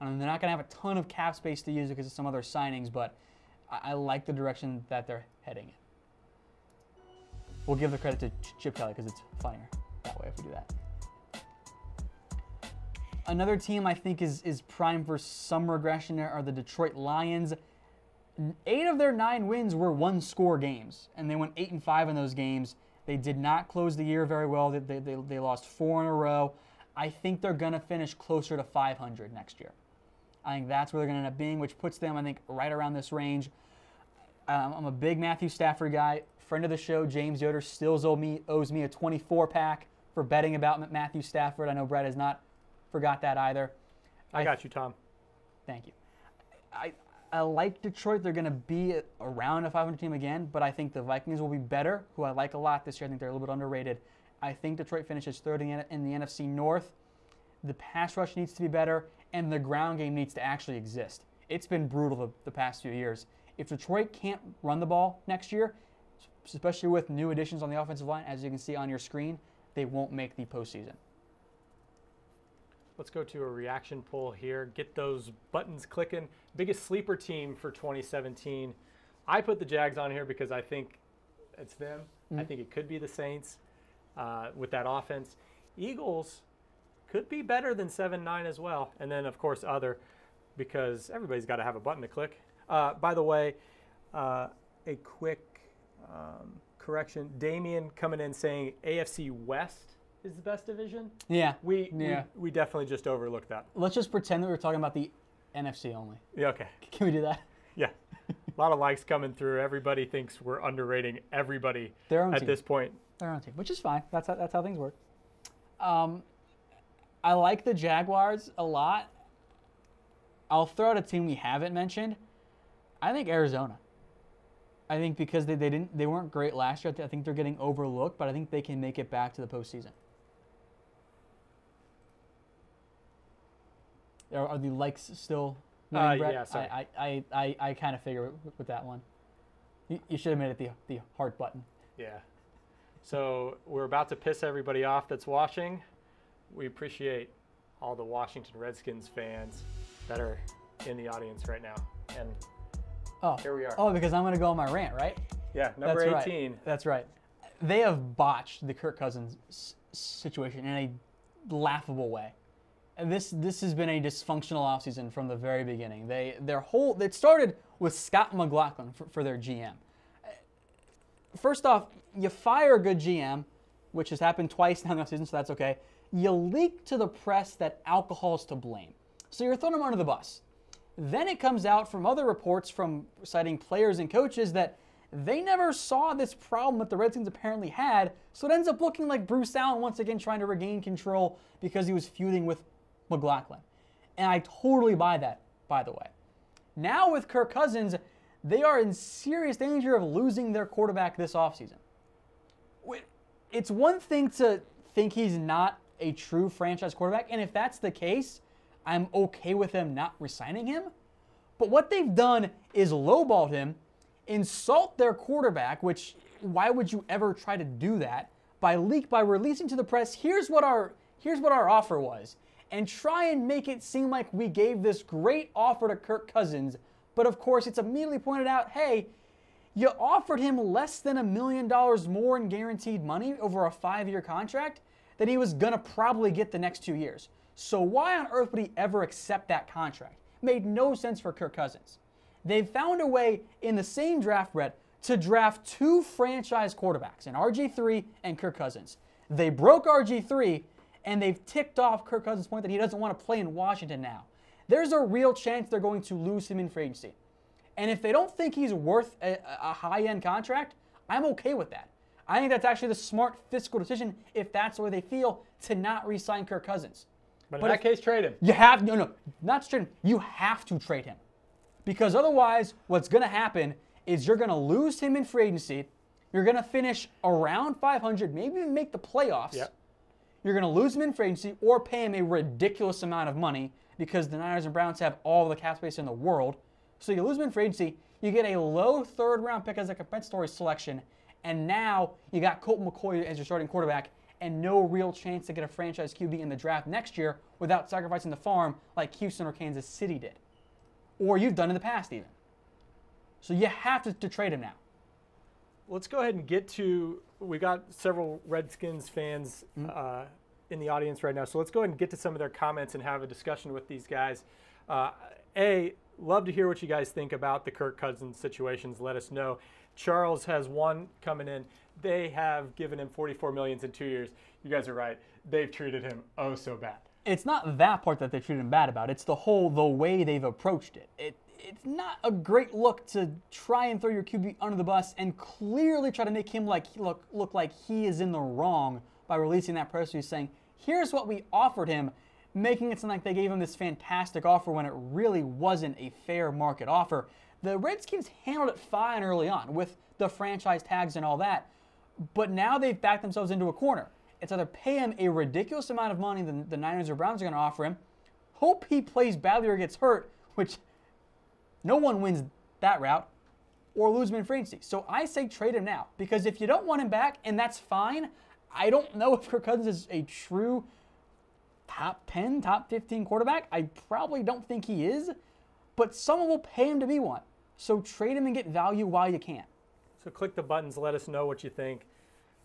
I mean, they're not going to have a ton of cap space to use because of some other signings, but I like the direction that they're heading in. We'll give the credit to Chip Kelly because it's funnier that way if we do that. Another team I think is primed for some regression are the Detroit Lions. 8 of their 9 wins were one-score games, and they went 8-5 in those games. They did not close the year very well. They lost 4 in a row. I think they're going to finish closer to 500 next year. I think that's where they're going to end up being, which puts them, I think, right around this range. I'm a big Matthew Stafford guy. Friend of the show, James Yoder, still owes me a 24-pack for betting about Matthew Stafford. I know Brett has not forgot that either. I got you, Tom. Thank you. I like Detroit. They're going to be around a 500 team again, but I think the Vikings will be better, who I like a lot this year. I think they're a little bit underrated. I think Detroit finishes third in the NFC North. The pass rush needs to be better, and the ground game needs to actually exist. It's been brutal the past few years. If Detroit can't run the ball next year, especially with new additions on the offensive line, as you can see on your screen, they won't make the postseason. Let's go to a reaction poll here. Get those buttons clicking. Biggest sleeper team for 2017. I put the Jags on here because I think it's them. Mm-hmm. I think it could be the Saints with that offense. Eagles could be better than 7-9 as well. And then, of course, other, because everybody's got to have a button to click. By the way, a quick correction. Damien coming in saying AFC West is the best division. Yeah. We definitely just overlooked that. Let's just pretend that we were talking about the NFC only. Yeah, okay. Can we do that? Yeah. A lot of likes coming through. Everybody thinks we're underrating everybody at this point. Their own team, which is fine. That's how things work. I like the Jaguars a lot. I'll throw out a team we haven't mentioned. I think Arizona. I think because they weren't great last year. I think they're getting overlooked, but I think they can make it back to the postseason. Are the likes still moving, Brett? Yeah, sorry. I kind of figure with that one. You should have made it the heart button. Yeah. So we're about to piss everybody off that's watching. We appreciate all the Washington Redskins fans that are in the audience right now. And here we are. Oh, because I'm going to go on my rant, right? Yeah, number That's 18. Right. That's right. They have botched the Kirk Cousins situation in a laughable way. And this has been a dysfunctional offseason from the very beginning. It started with Scott McLaughlin for their GM. First off, you fire a good GM, which has happened twice now in the offseason, so that's okay. You leak to the press that alcohol is to blame. So you're throwing them under the bus. Then it comes out from other reports from citing players and coaches that they never saw this problem that the Redskins apparently had, so it ends up looking like Bruce Allen once again trying to regain control because he was feuding with McLaughlin. And I totally buy that, by the way. Now with Kirk Cousins, they are in serious danger of losing their quarterback this offseason. It's one thing to think he's not a true franchise quarterback, and if that's the case, I'm okay with them not re-signing him. But what they've done is lowballed him insult their quarterback, which why would you ever try to do that, by releasing to the press, here's what our offer was, and try and make it seem like we gave this great offer to Kirk Cousins, but of course it's immediately pointed out, hey, you offered him less than $1 million more in guaranteed money over a 5-year contract that he was going to probably get the next 2 years. So why on earth would he ever accept that contract? Made no sense for Kirk Cousins. They've found a way in the same draft, Brett, to draft 2 franchise quarterbacks, in RG3 and Kirk Cousins. They broke RG3, and they've ticked off Kirk Cousins' point that he doesn't want to play in Washington now. There's a real chance they're going to lose him in free agency. And if they don't think he's worth a high-end contract, I'm okay with that. I think that's actually the smart fiscal decision, if that's the way they feel, to not re-sign Kirk Cousins. But in that case, trade him. You have, no, not to trade him. You have to trade him. Because otherwise, what's going to happen is you're going to lose him in free agency. You're going to finish around 500, maybe even make the playoffs. Yep. You're going to lose him in free agency or pay him a ridiculous amount of money because the Niners and Browns have all the cap space in the world. So you lose him in free agency, you get a low 3rd-round pick as a compensatory selection, and now you got Colt McCoy as your starting quarterback and no real chance to get a franchise QB in the draft next year without sacrificing the farm like Houston or Kansas City did. Or you've done in the past even. So you have to trade him now. Let's go ahead and get to, we got several Redskins fans in the audience right now, so let's go ahead and get to some of their comments and have a discussion with these guys. Love to hear what you guys think about the Kirk Cousins situations. Let us know. Charles has one coming in. They have given him $44 million in 2 years. You guys are right. They've treated him oh so bad. It's not that part that they treated him bad about. It's the way they've approached it. It's not a great look to try and throw your QB under the bus and clearly try to make him look like he is in the wrong by releasing that press release saying, here's what we offered him, making it sound like they gave him this fantastic offer when it really wasn't a fair market offer. The Redskins handled it fine early on with the franchise tags and all that, but now they've backed themselves into a corner. It's either pay him a ridiculous amount of money than the Niners or Browns are going to offer him, hope he plays badly or gets hurt, which no one wins that route, or lose him in free agency. So I say trade him now, because if you don't want him back, and that's fine, I don't know if Kirk Cousins is a true top 10, top 15 quarterback. I probably don't think he is, but someone will pay him to be one. So trade him and get value while you can. So click the buttons, let us know what you think.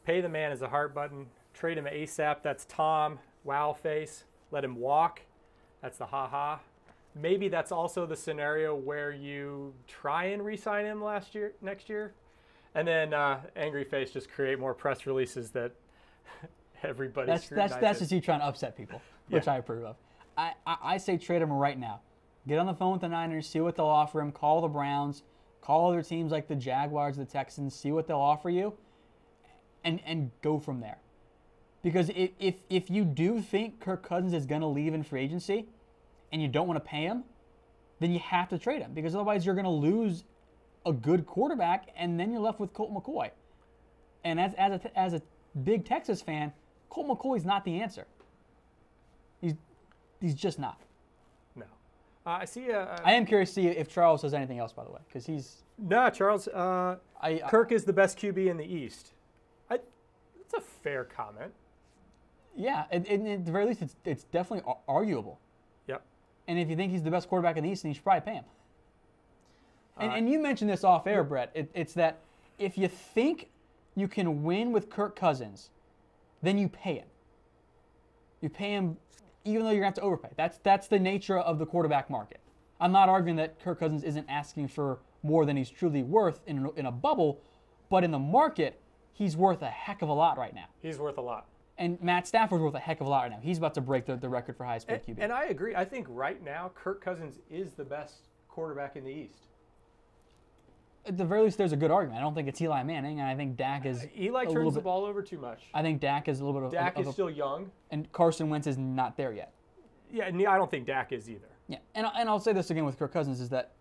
Pay the man is a heart button. Trade him ASAP. That's Tom. Wow face. Let him walk. That's the ha-ha. Maybe that's also the scenario where you try and re-sign him next year. And then angry face, just create more press releases that everybody scrutinizes. That's just you trying to upset people, which Yeah. I approve of. I say trade him right now. Get on the phone with the Niners, see what they'll offer him, call the Browns, call other teams like the Jaguars, the Texans, see what they'll offer you, and go from there. Because if you do think Kirk Cousins is going to leave in free agency and you don't want to pay him, then you have to trade him, because otherwise you're going to lose a good quarterback and then you're left with Colt McCoy. And as a big Texas fan, Colt McCoy's not the answer. He's just not. No. I see. I am curious to see if Charles says anything else, by the way, because he's. No, Charles. Kirk is the best QB in the East. It's a fair comment. Yeah, at the very least, it's definitely arguable. Yep. And if you think he's the best quarterback in the East, then you should probably pay him. And you mentioned this off air, Brett. It's that if you think you can win with Kirk Cousins, then you pay him. You pay him even though you're going to have to overpay. That's the nature of the quarterback market. I'm not arguing that Kirk Cousins isn't asking for more than he's truly worth in a bubble, but in the market, he's worth a heck of a lot right now. He's worth a lot. And Matt Stafford's worth a heck of a lot right now. He's about to break the record for highest paid QB. And I agree. I think right now, Kirk Cousins is the best quarterback in the East. At the very least, there's a good argument. I don't think it's Eli Manning, and I think Dak is. Eli turns the ball over too much. I think Dak is a little bit of. Dak is still young, and Carson Wentz is not there yet. Yeah, and I don't think Dak is either. Yeah, and I'll say this again with Kirk Cousins is that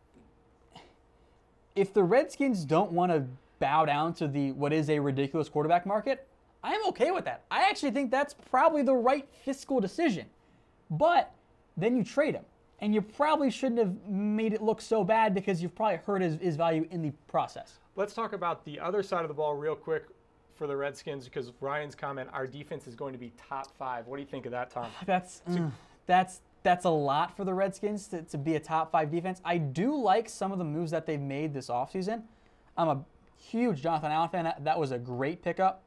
if the Redskins don't want to bow down to what is a ridiculous quarterback market, I'm okay with that. I actually think that's probably the right fiscal decision. But then you trade him. And you probably shouldn't have made it look so bad because you've probably hurt his value in the process. Let's talk about the other side of the ball real quick for the Redskins, because Ryan's comment, our defense is going to be top 5. What do you think of that, Tom? That's a lot for the Redskins to be a top 5 defense. I do like some of the moves that they've made this offseason. I'm a huge Jonathan Allen fan. That was a great pickup.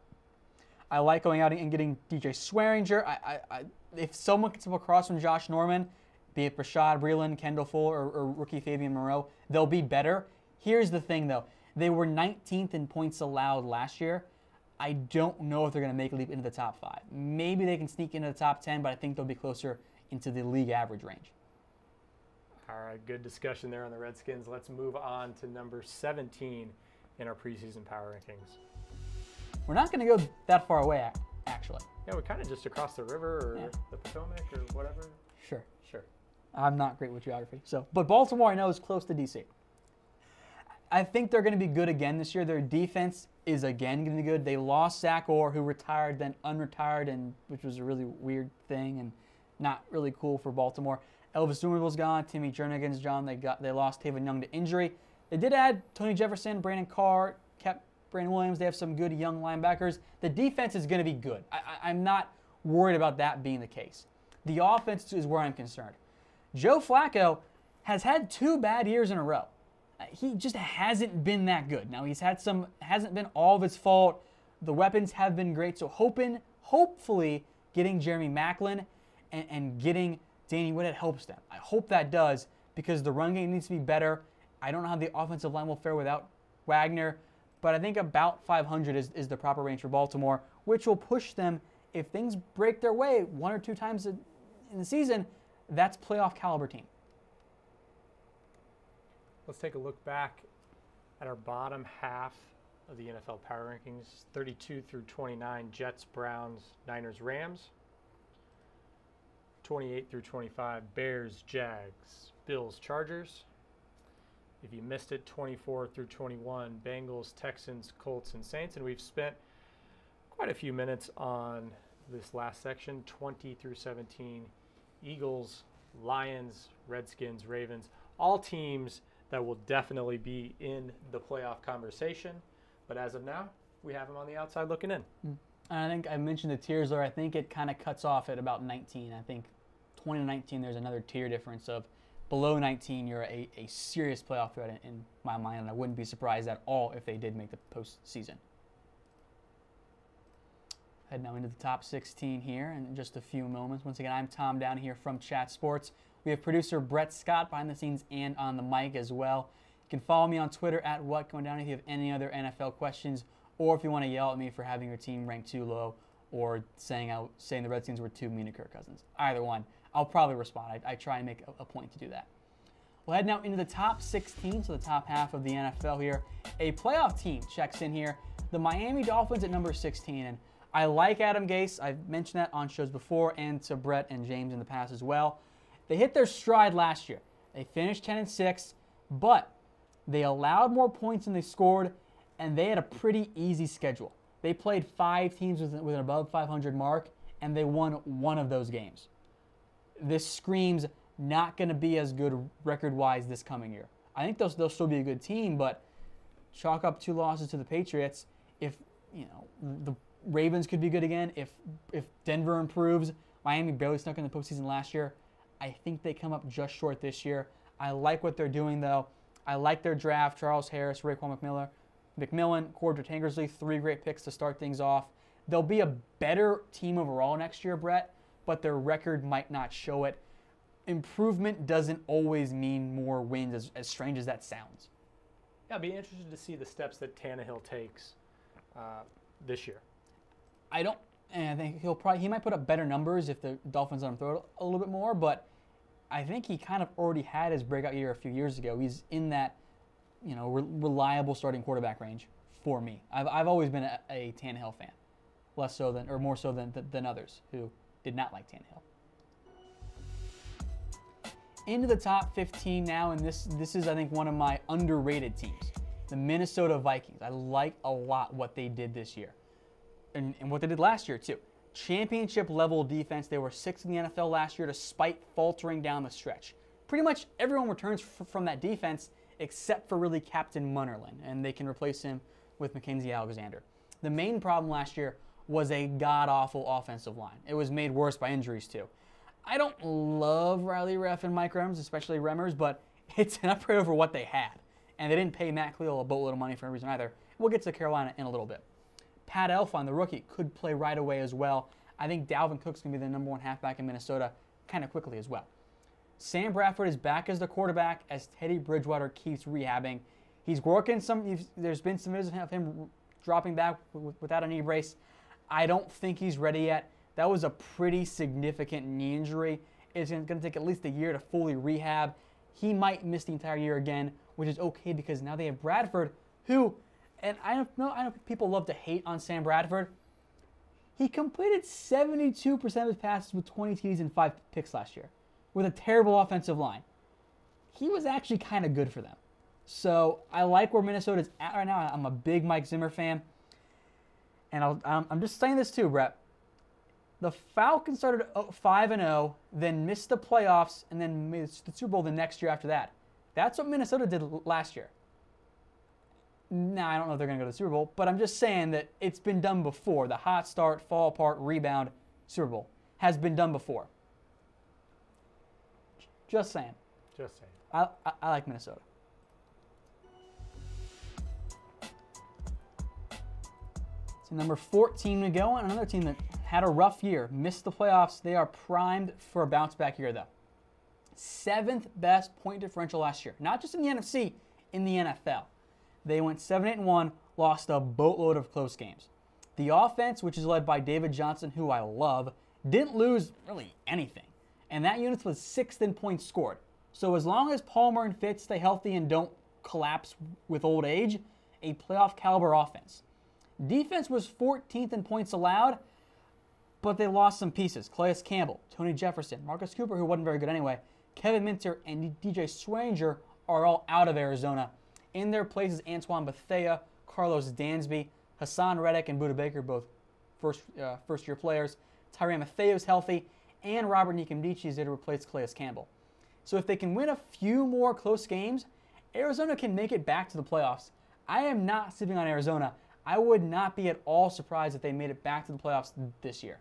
I like going out and getting DJ Swearinger. If someone can come across from Josh Norman, be it Rashad Breeland, Kendall Fuller, or rookie Fabian Moreau, they'll be better. Here's the thing, though. They were 19th in points allowed last year. I don't know if they're going to make a leap into the top 5. Maybe they can sneak into the top 10, but I think they'll be closer into the league average range. All right, good discussion there on the Redskins. Let's move on to number 17 in our preseason power rankings. We're not going to go that far away, actually. Yeah, we're kind of just across the river or the Potomac or whatever. Sure. Sure. I'm not great with geography. But Baltimore, I know, is close to D.C. I think they're going to be good again this year. Their defense is again going to be good. They lost Zach Orr, who retired, then unretired, which was a really weird thing and not really cool for Baltimore. Elvis Dumervil's gone. Timmy Jernigan's gone. They lost Taven Young to injury. They did add Tony Jefferson, Brandon Carr, kept Brandon Williams. They have some good young linebackers. The defense is going to be good. I'm not worried about that being the case. The offense is where I'm concerned. Joe Flacco has had 2 bad years in a row. He just hasn't been that good. Now, hasn't been all of his fault. The weapons have been great. So hopefully getting Jeremy Maclin and getting Danny Whitted helps them. I hope that does, because the run game needs to be better. I don't know how the offensive line will fare without Wagner, but I think about 500 is the proper range for Baltimore, which will push them, if things break their way 1 or 2 times in the season, that's playoff caliber team. Let's take a look back at our bottom half of the NFL power rankings, 32 through 29, Jets, Browns, Niners, Rams. 28 through 25, Bears, Jags, Bills, Chargers. If you missed it, 24 through 21, Bengals, Texans, Colts, and Saints. And we've spent quite a few minutes on this last section, 20 through 17, Eagles, Lions, Redskins, Ravens, all teams that will definitely be in the playoff conversation. But as of now, we have them on the outside looking in. I think I mentioned the tiers there. I think it kind of cuts off at about 19. I think 20 to 19, there's another tier difference of below 19, you're a serious playoff threat in my mind, and I wouldn't be surprised at all if they did make the postseason. Head now into the top 16 here in just a few moments. Once again, I'm Tom down here from Chat Sports. We have producer Brett Scott behind the scenes and on the mic as well. You can follow me on Twitter at WhatGoingDown if you have any other NFL questions, or if you want to yell at me for having your team ranked too low, or saying the Redskins were too mean to Kirk Cousins. Either one, I'll probably respond. I try and make a point to do that. We'll head now into the top 16, so the top half of the NFL here. A playoff team checks in here, the Miami Dolphins at number 16. And I like Adam Gase. I've mentioned that on shows before and to Brett and James in the past as well. They hit their stride last year. They finished 10-6, but they allowed more points than they scored, and they had a pretty easy schedule. They played 5 teams with an above 500 mark, and they won 1 of those games. This screams not going to be as good record-wise this coming year. I think they'll still be a good team, but chalk up 2 losses to the Patriots. If the Ravens could be good again, if Denver improves, Miami barely snuck in the postseason last year. I think they come up just short this year. I like what they're doing, though. I like their draft. Charles Harris, Raekwon McMillan, Cordra Tankersley, 3 great picks to start things off. They'll be a better team overall next year, Brett, but their record might not show it. Improvement doesn't always mean more wins, as strange as that sounds. Yeah, I'd be interested to see the steps that Tannehill takes this year. I think he might put up better numbers if the Dolphins let him throw it a little bit more, but I think he kind of already had his breakout year a few years ago. He's in that, reliable starting quarterback range for me. I've always been a Tannehill fan, more so than others who did not like Tannehill. Into the top 15 now, and this is, I think, one of my underrated teams, the Minnesota Vikings. I like a lot what they did this year, and what they did last year too. Championship level defense. They were 6th in the NFL last year despite faltering down the stretch. pretty much everyone returns from that defense except for really Captain Munnerlyn, and they can replace him with Mackenzie Alexander. The main problem last year was a god-awful offensive line. It was made worse by injuries, too. I don't love Riley Reff and Mike Rems, especially Remmers, but it's an upgrade over what they had. And they didn't pay Matt Khalil a boatload of money for a reason either. We'll get to Carolina in a little bit. Pat Elflein, the rookie, could play right away as well. I think Dalvin Cook's going to be the number one halfback in Minnesota kind of quickly as well. Sam Bradford is back as the quarterback as Teddy Bridgewater keeps rehabbing. He's working there's been some videos of him dropping back without a knee brace. I don't think he's ready yet. That was a pretty significant knee injury. It's going to take at least a year to fully rehab. He might miss the entire year again, which is okay because now they have Bradford, who, and I know people love to hate on Sam Bradford. He completed 72% of his passes with 20 TDs and 5 picks last year with a terrible offensive line. He was actually kind of good for them. So I like where Minnesota's at right now. I'm a big Mike Zimmer fan. And I'm just saying this too, Brett. The Falcons started 5-0, then missed the playoffs, and then made the Super Bowl the next year after that. That's what Minnesota did last year. Now, I don't know if they're going to go to the Super Bowl, but I'm just saying that it's been done before. The hot start, fall apart, rebound, Super Bowl has been done before. Just saying. Just saying. I like Minnesota. So number 14 we go, and another team that had a rough year, missed the playoffs. They are primed for a bounce-back year, though. 7th best point differential last year. Not just in the NFC, in the NFL. They went 7-8-1, lost a boatload of close games. The offense, which is led by David Johnson, who I love, didn't lose really anything. And that unit was 6th in points scored. So as long as Palmer and Fitz stay healthy and don't collapse with old age, a playoff caliber offense. Defense was 14th in points allowed, but they lost some pieces. Calais Campbell, Tony Jefferson, Marcus Cooper, who wasn't very good anyway, Kevin Minter, and DJ Swanger are all out of Arizona. In their places, Antoine Bethea, Carlos Dansby, Hassan Reddick, and Budda Baker, both first-year players. Tyrann Mathieu is healthy, and Robert Nkemdiche is there to replace Calais Campbell. So if they can win a few more close games, Arizona can make it back to the playoffs. I am not sleeping on Arizona. I would not be at all surprised if they made it back to the playoffs this year.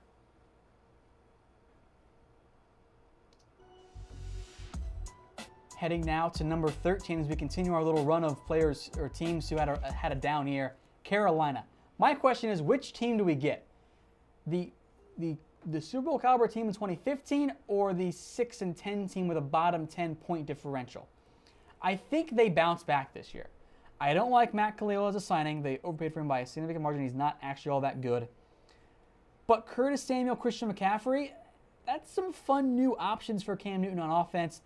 Heading now to number 13 as we continue our little run of players or teams who had a down year. Carolina. My question is, which team do we get? The Super Bowl caliber team in 2015 or the 6-10 team with a bottom 10 point differential? I think they bounce back this year. I don't like Matt Khalil as a signing. They overpaid for him by a significant margin. He's not actually all that good. But Curtis Samuel, Christian McCaffrey, that's some fun new options for Cam Newton on offense.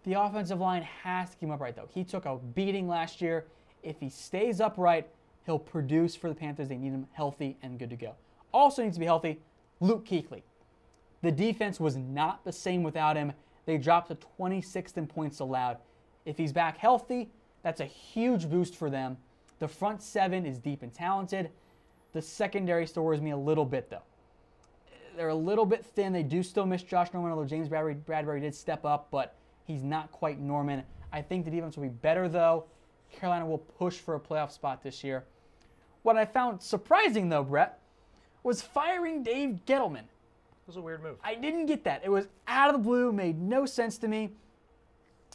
The offensive line has to keep him upright, though. He took a beating last year. If he stays upright, he'll produce for the Panthers. They need him healthy and good to go. Also needs to be healthy, Luke Kuechly. The defense was not the same without him. They dropped to 26th in points allowed. If he's back healthy, that's a huge boost for them. The front seven is deep and talented. The secondary still worries me a little bit, though. They're a little bit thin. They do still miss Josh Norman, although James Bradbury did step up, but he's not quite Norman. I think the defense will be better, though. Carolina will push for a playoff spot this year. What I found surprising, though, Brett, was firing Dave Gettleman. It was a weird move. I didn't get that. It was out of the blue, made no sense to me.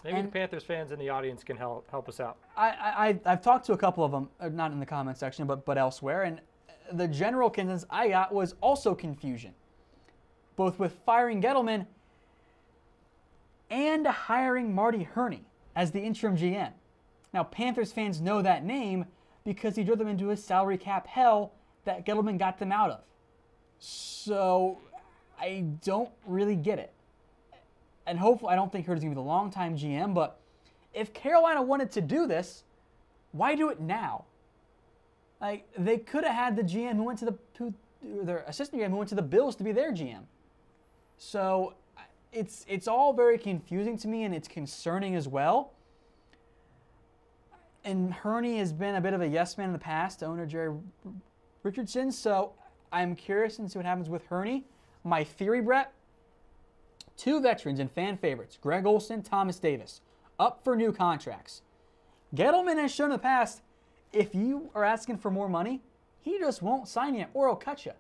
Maybe the Panthers fans in the audience can help us out. I've talked to a couple of them, not in the comment section, but elsewhere, and the general consensus I got was also confusion, both with firing Gettleman and hiring Marty Hurney as the interim GM. Now, Panthers fans know that name because he drove them into a salary cap hell that Gettleman got them out of. So I don't really get it. And hopefully, I don't think Hurts is going to be the long-time GM, but if Carolina wanted to do this, why do it now? Like, they could have had the GM who went to their assistant GM who went to the Bills to be their GM. So it's all very confusing to me, and it's concerning as well. And Hurney has been a bit of a yes man in the past to owner Jerry Richardson, so I'm curious to see what happens with Hurney. My theory, Brett, two veterans and fan favorites, Greg Olsen, Thomas Davis, up for new contracts. Gettleman has shown in the past, if you are asking for more money, he just won't sign you or he'll cut you.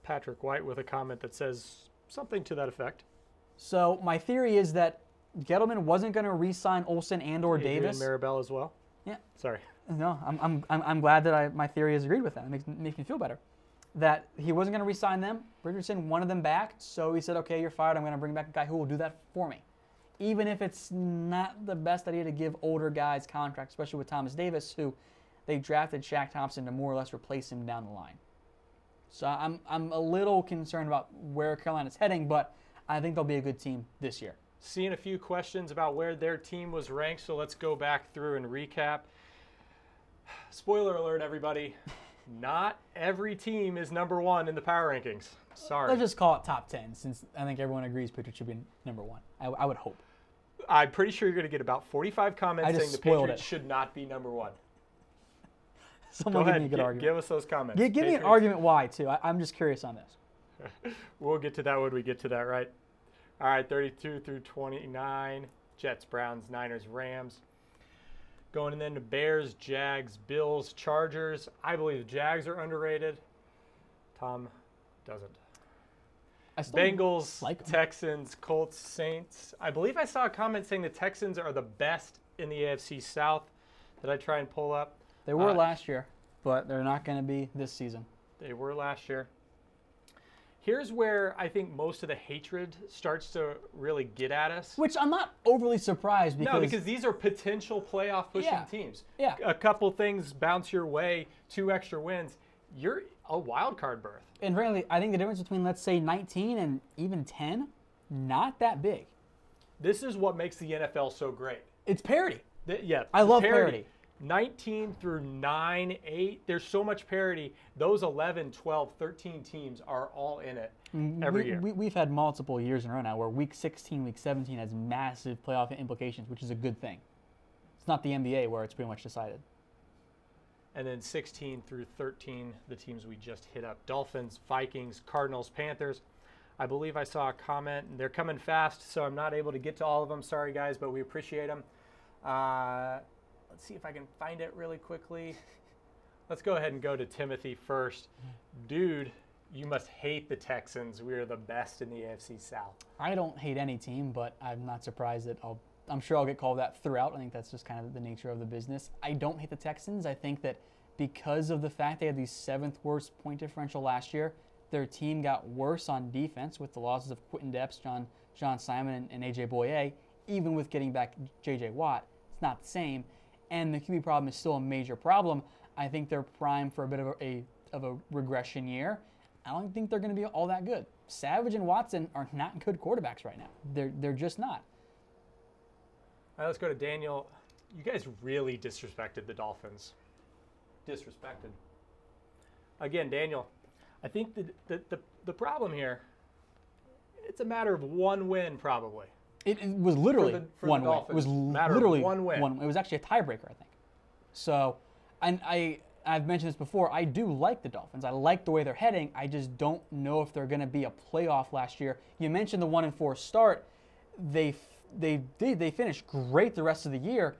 Patrick White with a comment that says something to that effect. So my theory is that Gettleman wasn't going to re-sign Olsen and or Davis. Maribel as well. Yeah. Sorry. No, I'm glad that my theory has agreed with that. It makes me feel better. That he wasn't going to re-sign them. Richardson wanted them back, so he said, okay, you're fired. I'm going to bring back a guy who will do that for me. Even if it's not the best idea to give older guys contracts, especially with Thomas Davis, who they drafted Shaq Thompson to more or less replace him down the line. So I'm a little concerned about where Carolina's heading, but I think they'll be a good team this year. Seeing a few questions about where their team was ranked, so let's go back through and recap. Spoiler alert, everybody. Not every team is number one in the power rankings. Sorry. Let's just call it top 10, since I think everyone agrees Patriots should be number one. I would hope. I'm pretty sure you're going to get about 45 comments saying the Patriots should not be number one. Someone Go ahead, give me a good argument. give us those comments. Give me an argument why, too. I'm just curious on this. We'll get to that when we get to that, right? All right, 32 through 29. Jets, Browns, Niners, Rams. Going into Bears, Jags, Bills, Chargers. I believe the Jags are underrated. Tom doesn't. Bengals, like Texans, Colts, Saints. I believe I saw a comment saying the Texans are the best in the AFC South. Did I try and pull up? They were last year, but they're not going to be this season. They were last year. Here's where I think most of the hatred starts to really get at us. Which I'm not overly surprised because... No, because these are potential playoff pushing teams. Yeah. A couple things bounce your way, 2 extra wins. You're a wild card berth. And frankly, I think the difference between, let's say, 19 and even 10, not that big. This is what makes the NFL so great. It's parity. I love parity. 19 through 9, 8, there's so much parity. Those 11, 12, 13 teams are all in it every year. We've had multiple years in a row now where Week 16, Week 17 has massive playoff implications, which is a good thing. It's not the NBA where it's pretty much decided. And then 16 through 13, the teams we just hit up. Dolphins, Vikings, Cardinals, Panthers. I believe I saw a comment. They're coming fast, so I'm not able to get to all of them. Sorry, guys, but we appreciate them. Let's see if I can find it really quickly. Let's go ahead and go to Timothy first. Dude, you must hate the Texans. We are the best in the AFC South. I don't hate any team, but I'm not surprised that I'm sure I'll get called that throughout. I think that's just kind of the nature of the business. I don't hate the Texans. I think that because of the fact they had the 7th worst point differential last year, their team got worse on defense with the losses of Quentin Depps, John Simon, and A.J. Boye. Even with getting back J.J. Watt, it's not the same. And the QB problem is still a major problem. I think they're primed for a bit of a regression year. I don't think they're going to be all that good. Savage and Watson are not good quarterbacks right now. They're just not. All right, let's go to Daniel. You guys really disrespected the Dolphins. Disrespected. Again, Daniel, I think the problem here, it's a matter of one win probably. It was literally one win. It was literally one win. It was actually a tiebreaker, I think. So, and I've mentioned this before. I do like the Dolphins. I like the way they're heading. I just don't know if they're going to be a playoff last year. You mentioned the 1-4 start. They finished great the rest of the year.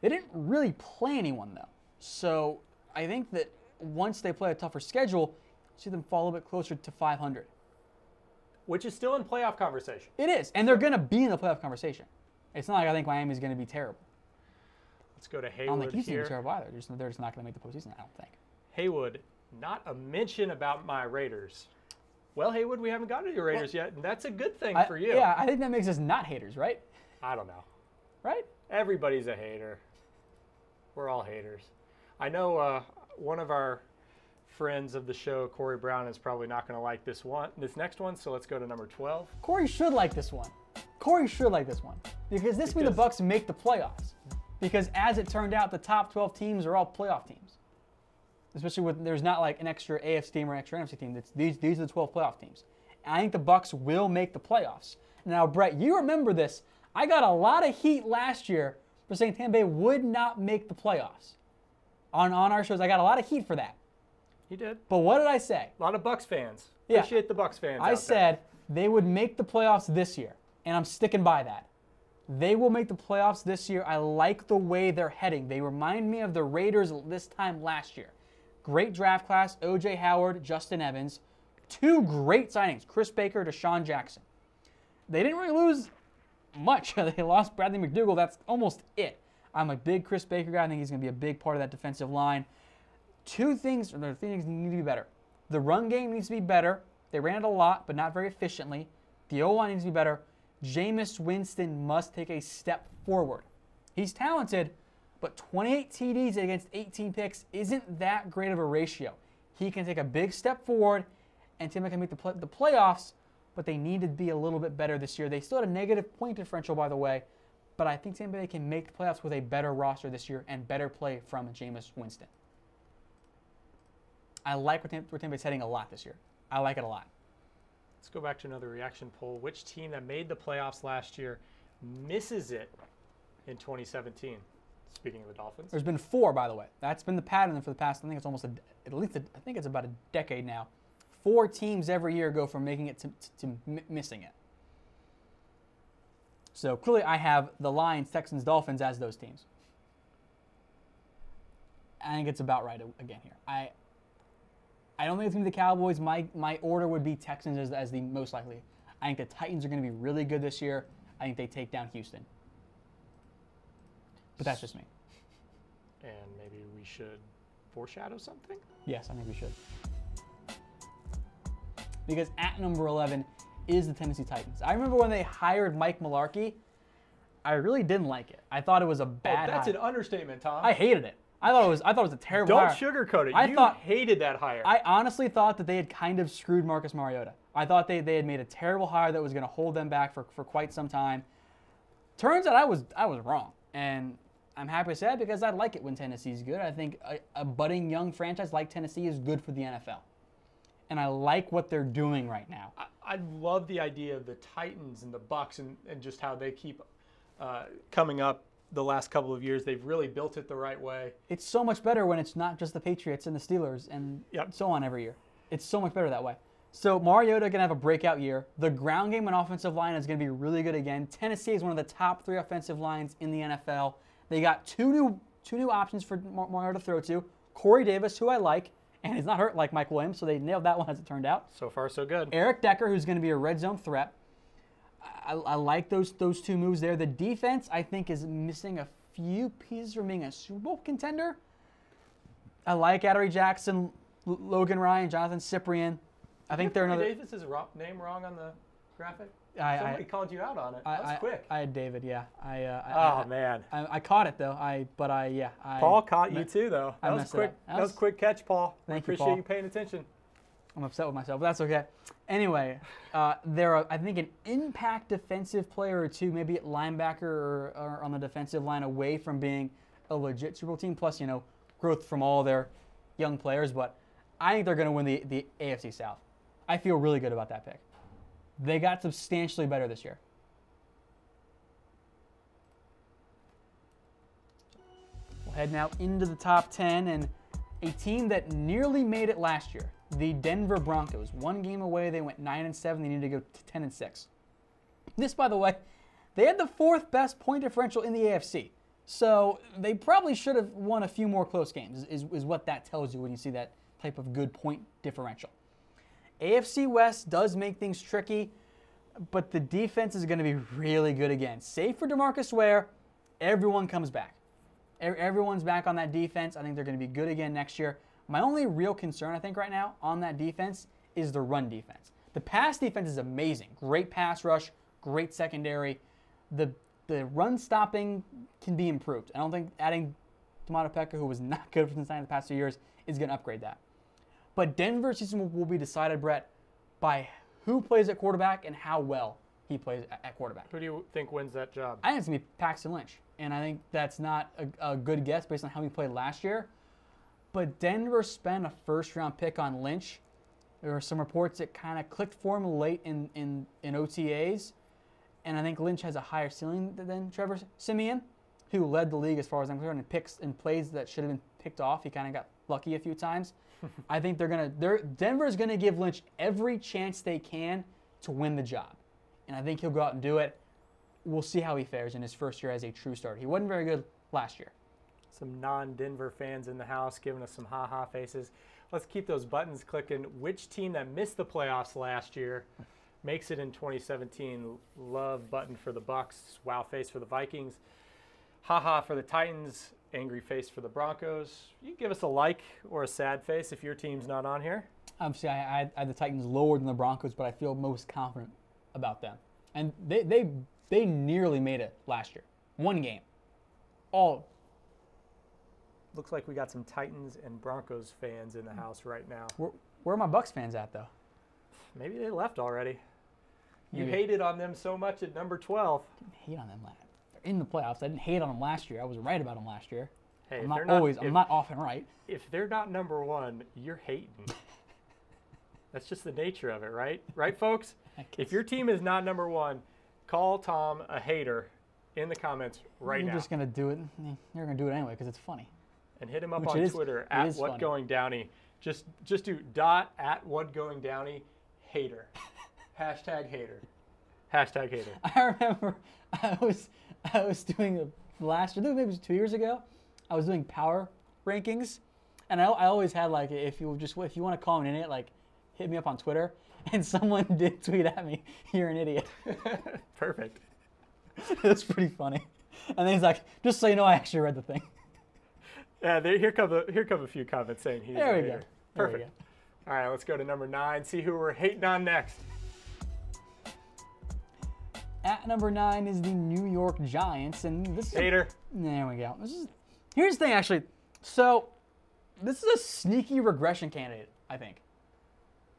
They didn't really play anyone though. So I think that once they play a tougher schedule, see them fall a little bit closer to 500. Which is still in playoff conversation. It is, and they're going to be in the playoff conversation. It's not like I think Miami's going to be terrible. Let's go to Haywood here. I don't think he's going to be terrible either. They're just not going to make the postseason, I don't think. Haywood, not a mention about my Raiders. Well, Haywood, we haven't gotten to your Raiders yet, and that's a good thing for you. Yeah, I think that makes us not haters, right? I don't know. Right? Everybody's a hater. We're all haters. I know one of our friends of the show, Corey Brown, is probably not going to like this next one, so let's go to number 12. Corey should like this one. Because this means the Bucs make the playoffs. Because as it turned out, the top 12 teams are all playoff teams. Especially with there's not like an extra AFC team or an extra NFC team. These are the 12 playoff teams. And I think the Bucs will make the playoffs. Now, Brett, you remember this. I got a lot of heat last year for saying Tampa Bay would not make the playoffs. On our shows, I got a lot of heat for that. He did. But what did I say? A lot of Bucs fans. Yeah. Appreciate the Bucs fans. I said they would make the playoffs this year. and I'm sticking by that. They will make the playoffs this year. I like the way they're heading. They remind me of the Raiders this time last year. Great draft class, O.J. Howard, Justin Evans. 2 great signings, Chris Baker, Deshaun Jackson. They didn't really lose much. They lost Bradley McDougald. That's almost it. I'm a big Chris Baker guy. I think he's going to be a big part of that defensive line. 3 things need to be better. The run game needs to be better. They ran it a lot, but not very efficiently. The O-line needs to be better. Jameis Winston must take a step forward. He's talented, but 28 TDs against 18 picks isn't that great of a ratio. He can take a big step forward, and Tampa can make the playoffs, but they need to be a little bit better this year. They still had a negative point differential, by the way, but I think Tampa Bay can make the playoffs with a better roster this year and better play from Jameis Winston. I like where Tampa Bay's heading a lot this year. I like it a lot. Let's go back to another reaction poll. Which team that made the playoffs last year misses it in 2017? Speaking of the Dolphins. There's been 4, by the way. That's been the pattern for the past, I think it's almost, I think it's about a decade now. 4 teams every year go from making it to missing it. So clearly I have the Lions, Texans, Dolphins as those teams. I think it's about right again here. I don't think it's going to be the Cowboys. My order would be Texans as the most likely. I think the Titans are going to be really good this year. I think they take down Houston. But that's just me. And maybe we should foreshadow something? Yes, I think we should. Because at number 11 is the Tennessee Titans. I remember when they hired Mike Mularkey, I really didn't like it. I thought it was a bad That's hire. an understatement, Tom. I hated it. I thought it was a terrible Don't hire. sugarcoat it. You hated that hire. I honestly thought that they had kind of screwed Marcus Mariota. I thought they had made a terrible hire that was going to hold them back for quite some time. Turns out I was wrong. And I'm happy to say that because I like it when Tennessee's good. I think a budding young franchise like Tennessee is good for the NFL. And I like what they're doing right now. I love the idea of the Titans and the Bucs and just how they keep coming up the last couple of years. They've really built it the right way. It's so much better when it's not just the Patriots and the Steelers and so on every year. It's so much better that way. So Mariota going to have a breakout year. The ground game and offensive line is going to be really good again. Tennessee is one of the top 3 offensive lines in the NFL. They got two new options for Mariota to throw to. Corey Davis, who I like, and he's not hurt like Mike Williams, so they nailed that one as it turned out. So far, so good. Eric Decker, who's going to be a red zone threat. I like those 2 moves there. The defense, I think, is missing a few pieces from being a Super Bowl contender. I like Adoree Jackson, Logan Ryan, Jonathan Cyprien. I think they're another. Davis' name wrong on the graphic? Somebody called you out on it. That was quick. I had David, yeah. Man. I caught it though. Paul caught you too, though. That was quick. That was a quick catch, Paul. Thank you, appreciate Paul. you paying attention. I'm upset with myself, but that's okay. Anyway, they're, I think, an impact defensive player or 2, maybe at linebacker or on the defensive line, away from being a legit Super Bowl team. Plus, growth from all their young players. But I think they're going to win the AFC South. I feel really good about that pick. They got substantially better this year. We'll head now into the top 10, and a team that nearly made it last year. The Denver Broncos. 1 game away, they went 9-7. They need to go to 10-6. This, by the way, they had the 4th best point differential in the AFC. So they probably should have won a few more close games, is what that tells you when you see that type of good point differential. AFC West does make things tricky, but the defense is going to be really good again. Save for DeMarcus Ware, everyone comes back. Everyone's back on that defense. I think they're going to be good again next year. My only real concern, I think, right now on that defense is the run defense. The pass defense is amazing. Great pass rush, great secondary. The run stopping can be improved. I don't think adding Tomato Pekka, who was not good for the past 2 years, is going to upgrade that. But Denver's season will be decided, Brett, by who plays at quarterback and how well he plays at quarterback. Who do you think wins that job? I think it's going to be Paxton Lynch. And I think that's not a good guess based on how he played last year. But Denver spent a 1st-round pick on Lynch. There were some reports that kind of clicked for him late in OTAs. And I think Lynch has a higher ceiling than Trevor Siemian, who led the league as far as I'm concerned in picks and plays that should have been picked off. He kind of got lucky a few times. I think Denver's going to give Lynch every chance they can to win the job. and I think he'll go out and do it. We'll see how he fares in his first year as a true starter. He wasn't very good last year. Some non-Denver fans in the house giving us some ha-ha faces. Let's keep those buttons clicking. Which team that missed the playoffs last year makes it in 2017? Love button for the Bucks. Wow face for the Vikings. Ha-ha for the Titans. Angry face for the Broncos. You give us a like or a sad face if your team's not on here. Obviously, I had the Titans lower than the Broncos, but I feel most confident about them. And they nearly made it last year. One game. All. Looks like we got some Titans and Broncos fans in the house right now. Where are my Bucks fans at, though? Maybe they left already. You Maybe. Hated on them so much at number 12. I didn't hate on them last. They're in the playoffs. I didn't hate on them last year. I was right about them last year. Hey, I'm not often right. If they're not number 1, you're hating. That's just the nature of it, right? Right, folks? If your team is not number 1, call Tom a hater in the comments right now. You're just going to do it. You're going to do it anyway because it's funny. And hit him up on Twitter at whatgoingdowny. Just do @whatgoingdowny hater. Hashtag hater. Hashtag hater. I remember I was doing last year, maybe it was 2 years ago. I was doing power rankings, and I always had like if you want to call me an idiot, like hit me up on Twitter. And someone did tweet at me, "You're an idiot." Perfect. It was pretty funny. And then he's like, "Just so you know, I actually read the thing." Yeah, here come a few comments saying he's there a we hater. go. Perfect. There we go. All right, let's go to number 9. See who we're hating on next. At number 9 is the New York Giants, and this is Hater. There we go. Here's the thing, actually. So this is a sneaky regression candidate, I think.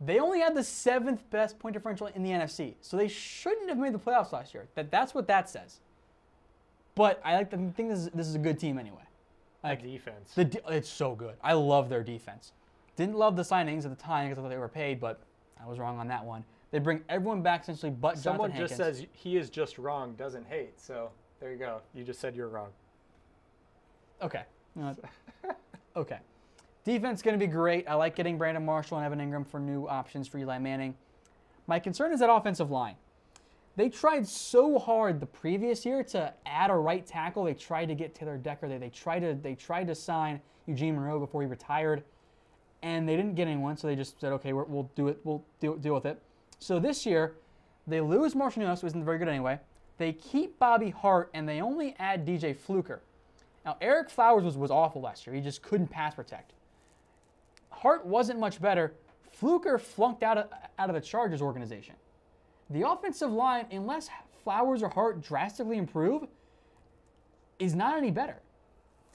They only had the 7th best point differential in the NFC, so they shouldn't have made the playoffs last year. That's what that says. But I think this is a good team anyway. Like defense. It's so good. I love their defense. Didn't love the signings at the time because I thought they were paid, but I was wrong on that one. They bring everyone back essentially but Someone Jonathan just Hankins. says he is just wrong, doesn't hate. So there you go. You just said you're wrong. Okay. Okay. Defense going to be great. I like getting Brandon Marshall and Evan Ingram for new options for Eli Manning. My concern is that offensive line. They tried so hard the previous year to add a right tackle. They tried to get Taylor Decker. They tried to sign Eugene Monroe before he retired, and they didn't get anyone. So they just said, okay, we'll do it. We'll deal with it. So this year, they lose Marshall Lewis, who isn't very good anyway. They keep Bobby Hart, and they only add DJ Fluker. Now, Eric Flowers was awful last year. He just couldn't pass protect. Hart wasn't much better. Fluker flunked out of the Chargers organization. The offensive line, unless Flowers or Hart drastically improve, is not any better.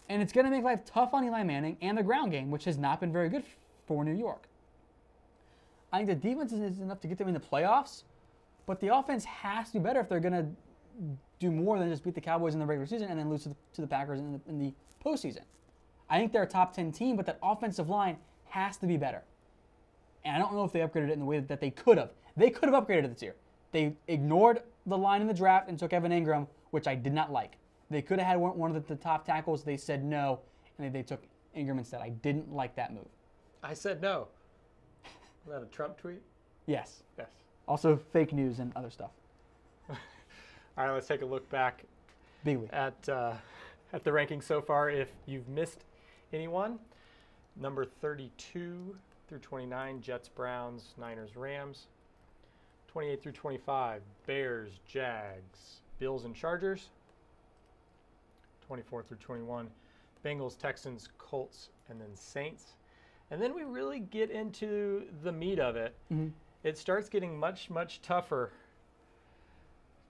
And it's going to make life tough on Eli Manning and the ground game, which has not been very good for New York. I think the defense is enough to get them in the playoffs, but the offense has to be better if they're going to do more than just beat the Cowboys in the regular season and then lose to the Packers in the postseason. I think they're a top 10 team, but that offensive line has to be better. And I don't know if they upgraded it in the way that they could have. They could have upgraded it this year. They ignored the line in the draft and took Evan Ingram, which I did not like. They could have had one of the top tackles. They said no, and they took Ingram instead. I didn't like that move. I said no. Was that a Trump tweet? Yes. Yes. Also fake news and other stuff. All right, let's take a look back Big week. at the rankings so far. If you've missed anyone, number 32 through 29, Jets, Browns, Niners, Rams. 28 through 25, Bears, Jags, Bills, and Chargers. 24 through 21, Bengals, Texans, Colts, and then Saints. And then we really get into the meat of it. Mm-hmm. It starts getting much, much tougher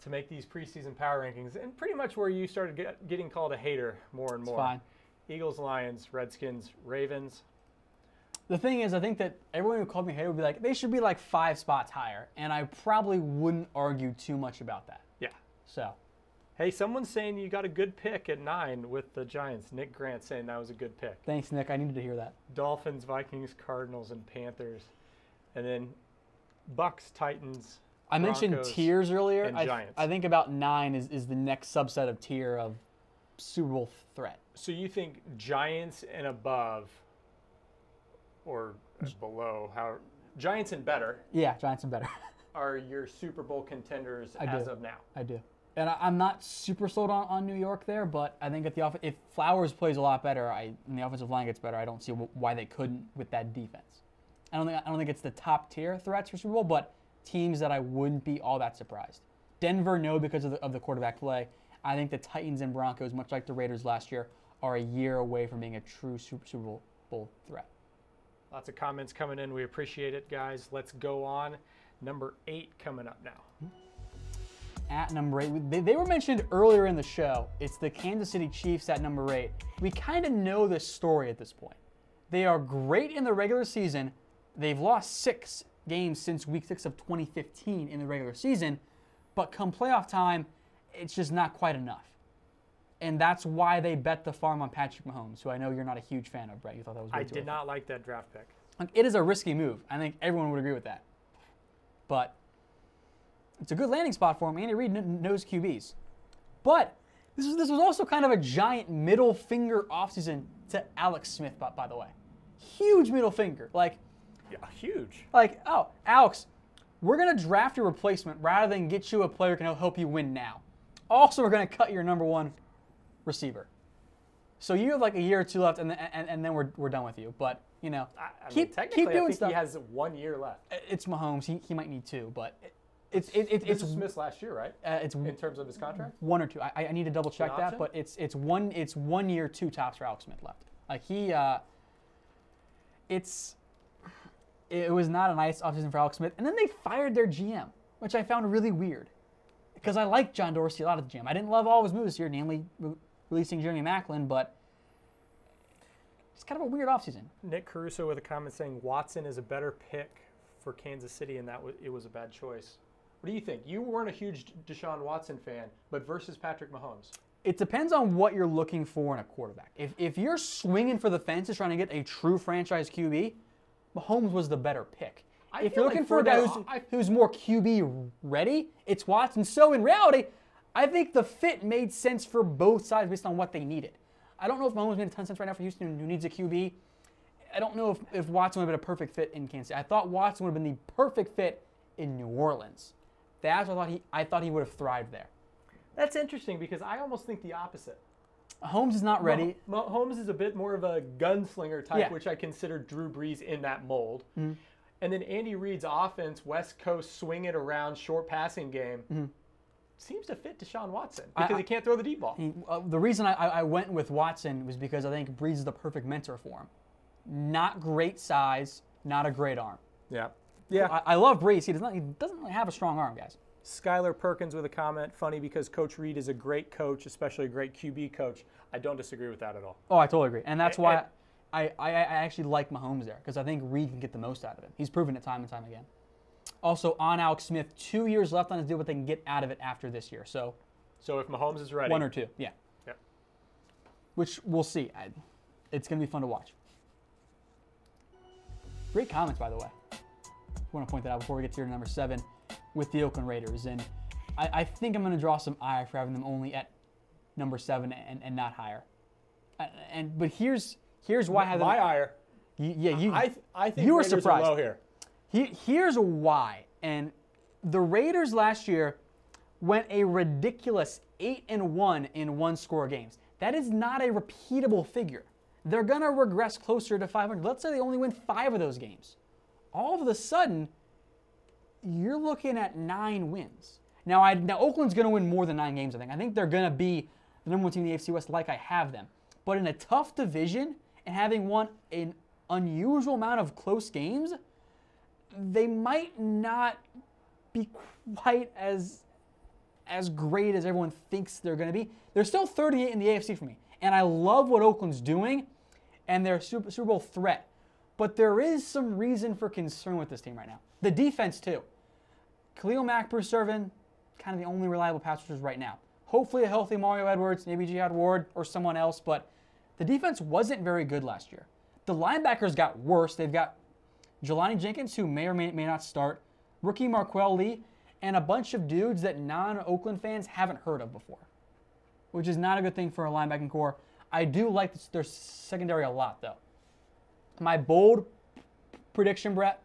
to make these preseason power rankings, and pretty much where you started getting called a hater more and more. It's fine. Eagles, Lions, Redskins, Ravens. The thing is, I think that everyone who called me a hater would be like, they should be like 5 spots higher. And I probably wouldn't argue too much about that. Yeah. So. Hey, someone's saying you got a good pick at 9 with the Giants. Nick Grant saying that was a good pick. Thanks, Nick. I needed to hear that. Dolphins, Vikings, Cardinals, and Panthers. And then Bucks, Titans, I mentioned Broncos, tiers earlier. and Giants. I think about 9 is the next subset of tier of Super Bowl threat. So you think Giants and above or below, Giants and better Yeah, Giants are better. are your Super Bowl contenders of now. I do. And I'm not super sold on New York there, but I think if Flowers plays a lot better and the offensive line gets better, I don't see why they couldn't with that defense. I don't think it's the top tier threats for Super Bowl, but teams that I wouldn't be all that surprised. Denver, no, because of the quarterback play. I think the Titans and Broncos, much like the Raiders last year, are a year away from being a true Super Bowl threat. Lots of comments coming in. We appreciate it, guys. Let's go on. Number 8 coming up now. At number 8, they were mentioned earlier in the show. It's the Kansas City Chiefs at number 8. We kind of know this story at this point. They are great in the regular season. They've lost 6 games since week 6 of 2015 in the regular season, but come playoff time, it's just not quite enough. And that's why they bet the farm on Patrick Mahomes, who I know you're not a huge fan of, Brett. You thought that was way I too did early. not like that draft pick. It is a risky move. I think everyone would agree with that. But it's a good landing spot for him. Andy Reid knows QBs. But this was also kind of a giant middle finger offseason to Alex Smith, by the way. Huge middle finger. Yeah, huge. Oh, Alex, we're going to draft your replacement rather than get you a player who can help you win now. Also, we're going to cut your number 1 receiver. So you have a year or 2 left, and then we're done with you. But, keep doing stuff. He has 1 year left. It's Mahomes. He might need 2, but It's Smith's last year, right? It's in terms of his contract. 1 or 2. I need to double check that, but it's 1 year, 2 tops for Alex Smith left. It was not a nice offseason for Alex Smith, and then they fired their GM, which I found really weird, because I like John Dorsey a lot at the GM. I didn't love all of his moves here, namely releasing Jeremy Maclin, but it's kind of a weird offseason. Nick Caruso with a comment saying Watson is a better pick for Kansas City, and it was a bad choice. What do you think? You weren't a huge Deshaun Watson fan, but versus Patrick Mahomes. It depends on what you're looking for in a quarterback. If you're swinging for the fences trying to get a true franchise QB, Mahomes was the better pick. If you're looking for a guy who's more QB ready, it's Watson. So in reality, I think the fit made sense for both sides based on what they needed. I don't know if Mahomes made a ton of sense right now for Houston, who needs a QB. I don't know if Watson would have been a perfect fit in Kansas City. I thought Watson would have been the perfect fit in New Orleans. That's what I thought he would have thrived there. That's interesting because I almost think the opposite. Mahomes is not ready. Mahomes is a bit more of a gunslinger type, which I consider Drew Brees in that mold. Mm-hmm. And then Andy Reid's offense, West Coast, swing it around, short passing game, seems to fit Deshaun Watson because he can't throw the deep ball. The reason I went with Watson was because I think Brees is the perfect mentor for him. Not great size, not a great arm. Yeah. I love Brees. He doesn't really have a strong arm, guys. Skylar Perkins with a comment, funny because Coach Reid is a great coach, especially a great QB coach. I don't disagree with that at all. Oh, I totally agree. And that's why I actually like Mahomes there, because I think Reid can get the most out of him. He's proven it time and time again. Also, on Alex Smith, 2 years left on his deal, but they can get out of it after this year. So if Mahomes is ready. 1 or 2, yeah. Which we'll see. It's going to be fun to watch. Great comments, by the way. I want to point that out before we get to your number 7 with the Oakland Raiders. And I think I'm going to draw some ire for having them only at number 7 and not higher. But here's why I have them. My ire. I think you were Raiders surprised. Are low here. Here's why. And the Raiders last year went a ridiculous 8-1 in one-score games. That is not a repeatable figure. They're going to regress closer to 500. Let's say they only win 5 of those games. All of a sudden, you're looking at 9 wins. Now Oakland's going to win more than 9 games, I think. I think they're going to be the number 1 team in the AFC West like I have them. But in a tough division and having won an unusual amount of close games, they might not be quite as great as everyone thinks they're going to be. They're still 38 in the AFC for me. And I love what Oakland's doing, and they're a Super Bowl threat. But there is some reason for concern with this team right now. The defense, too. Khalil Mack, Bruce Irvin, kind of the only reliable pass rushers right now. Hopefully a healthy Mario Edwards, maybe Jihad Ward, or someone else. But the defense wasn't very good last year. The linebackers got worse. They've got Jelani Jenkins, who may or may not start, rookie Marquell Lee, and a bunch of dudes that non-Oakland fans haven't heard of before, which is not a good thing for a linebacking core. I do like their secondary a lot, though. My bold prediction, Brett,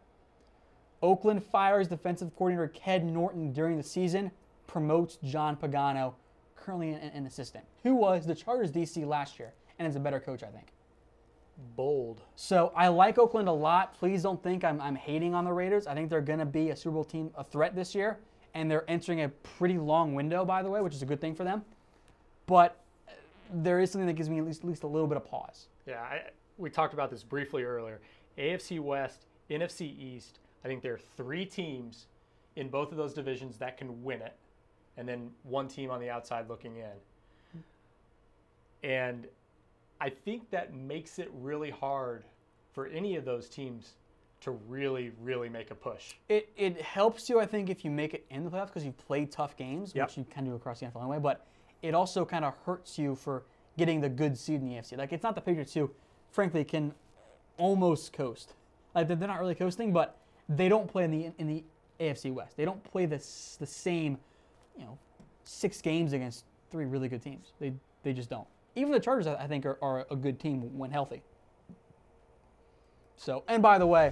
Oakland fires defensive coordinator Ked Norton during the season, promotes John Pagano, currently an assistant, who was the Chargers DC last year and is a better coach, I think. Bold. So I like Oakland a lot. Please don't think I'm hating on the Raiders. I think they're going to be a Super Bowl team, a threat this year, and they're entering a pretty long window, by the way, which is a good thing for them. But there is something that gives me at least a little bit of pause. Yeah, we talked about this briefly earlier. AFC West, NFC East, I think there are 3 teams in both of those divisions that can win it, and then one team on the outside looking in. And I think that makes it really hard for any of those teams to really, really make a push. It helps you, I think, if you make it in the playoffs because you've played tough games, Yep. which you kind of do across the NFL anyway, but it also kind of hurts you for getting the good seed in the AFC. Like, it's not the Patriots who, frankly, can almost coast. Like, they're not really coasting, but they don't play in the AFC West. They don't play the same, 6 games against 3 really good teams. They just don't. Even the Chargers, I think, are a good team when healthy. So, and by the way,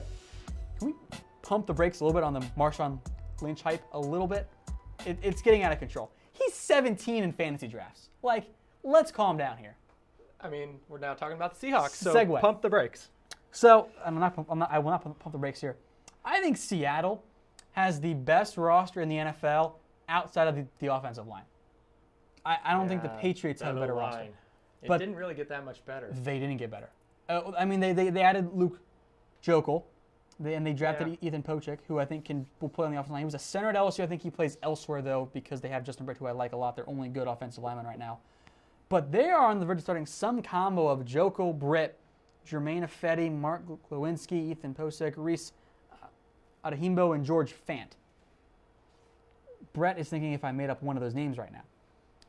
can we pump the brakes a little bit on the Marshawn Lynch hype a little bit? It's getting out of control. He's 17 in fantasy drafts. Like, let's calm down here. I mean, we're now talking about the Seahawks, so Segue. pump the brakes. So, I will not pump the brakes here. I think Seattle has the best roster in the NFL outside of the offensive line. I don't think the Patriots have a better roster. It But didn't really get that much better. They didn't get better. I mean, they added Luke Jokel, and they drafted Ethan Pochik, who I think will play on the offensive line. He was a center at LSU. I think he plays elsewhere, though, because they have Justin Britt, who I like a lot. They're only good offensive linemen right now. But they are on the verge of starting some combo of Jokel, Britt, Jermaine Ifedi, Mark Glowinski, Ethan Pochik, Reese Adahimbo, and George Fant. Brett is thinking if I made up one of those names right now.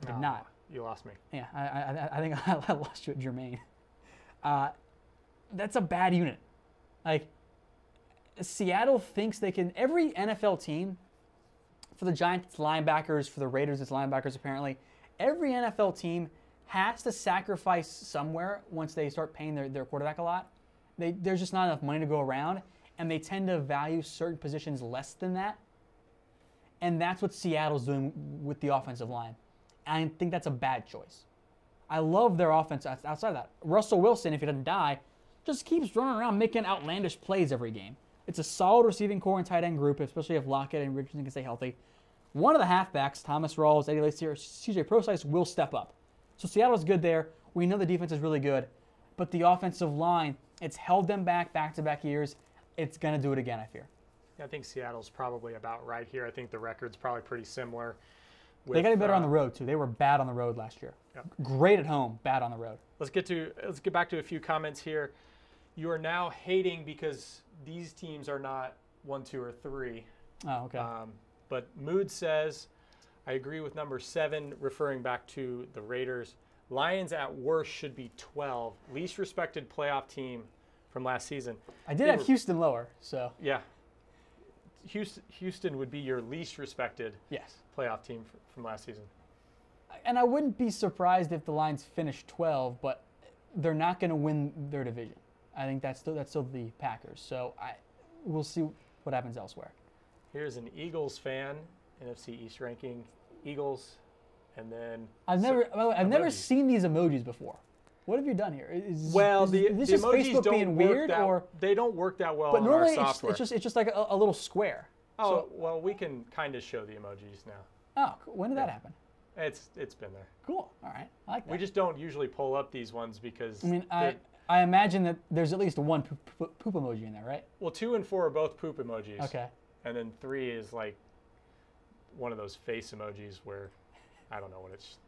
I did not. You lost me. Yeah, I think I lost you at Jermaine. That's a bad unit. Like, Seattle thinks they can. Every NFL team, for the Giants, it's linebackers. For the Raiders, it's linebackers, apparently. Every NFL team has to sacrifice somewhere once they start paying their quarterback a lot. There's just not enough money to go around, and they tend to value certain positions less than that. And that's what Seattle's doing with the offensive line. I think that's a bad choice. I love their offense outside of that. Russell Wilson, if he doesn't die, just keeps running around making outlandish plays every game. It's a solid receiving core and tight end group, especially if Lockett and Richardson can stay healthy. One of the halfbacks, Thomas Rawls, Eddie Lacy, or CJ Prosise, will step up. So Seattle's good there. We know the defense is really good. But the offensive line, it's held them back-to-back years. It's going to do it again, I fear. I think Seattle's probably about right here. I think the record's probably pretty similar. They got to be better on the road, too. They were bad on the road last year. Yep. Great at home, bad on the road. Let's get back to a few comments here. You are now hating because these teams are not 1, 2, or 3. Oh, okay. But Mood says, I agree with number 7, referring back to the Raiders. Lions at worst should be 12. Least respected playoff team from last season. I did have Houston lower, so. Yeah. Houston would be your least respected playoff team from last season. And I wouldn't be surprised if the Lions finish 12, but they're not going to win their division. I think that's still the Packers. So we'll see what happens elsewhere. Here's an Eagles fan, NFC East ranking, Eagles, and then I've never seen these emojis before. What have you done here? Is this the just emojis Facebook being weird, or they don't work that well but on normally our software. it's just like a little square. Oh, so, well, we can kind of show the emojis now. Oh, when did that happen? It's been there. Cool. All right, I like that. We just don't usually pull up these ones because I imagine that there's at least one poop emoji in there, right? Well, 2 and 4 are both poop emojis. Okay. And then 3 is like one of those face emojis where I don't know what it's.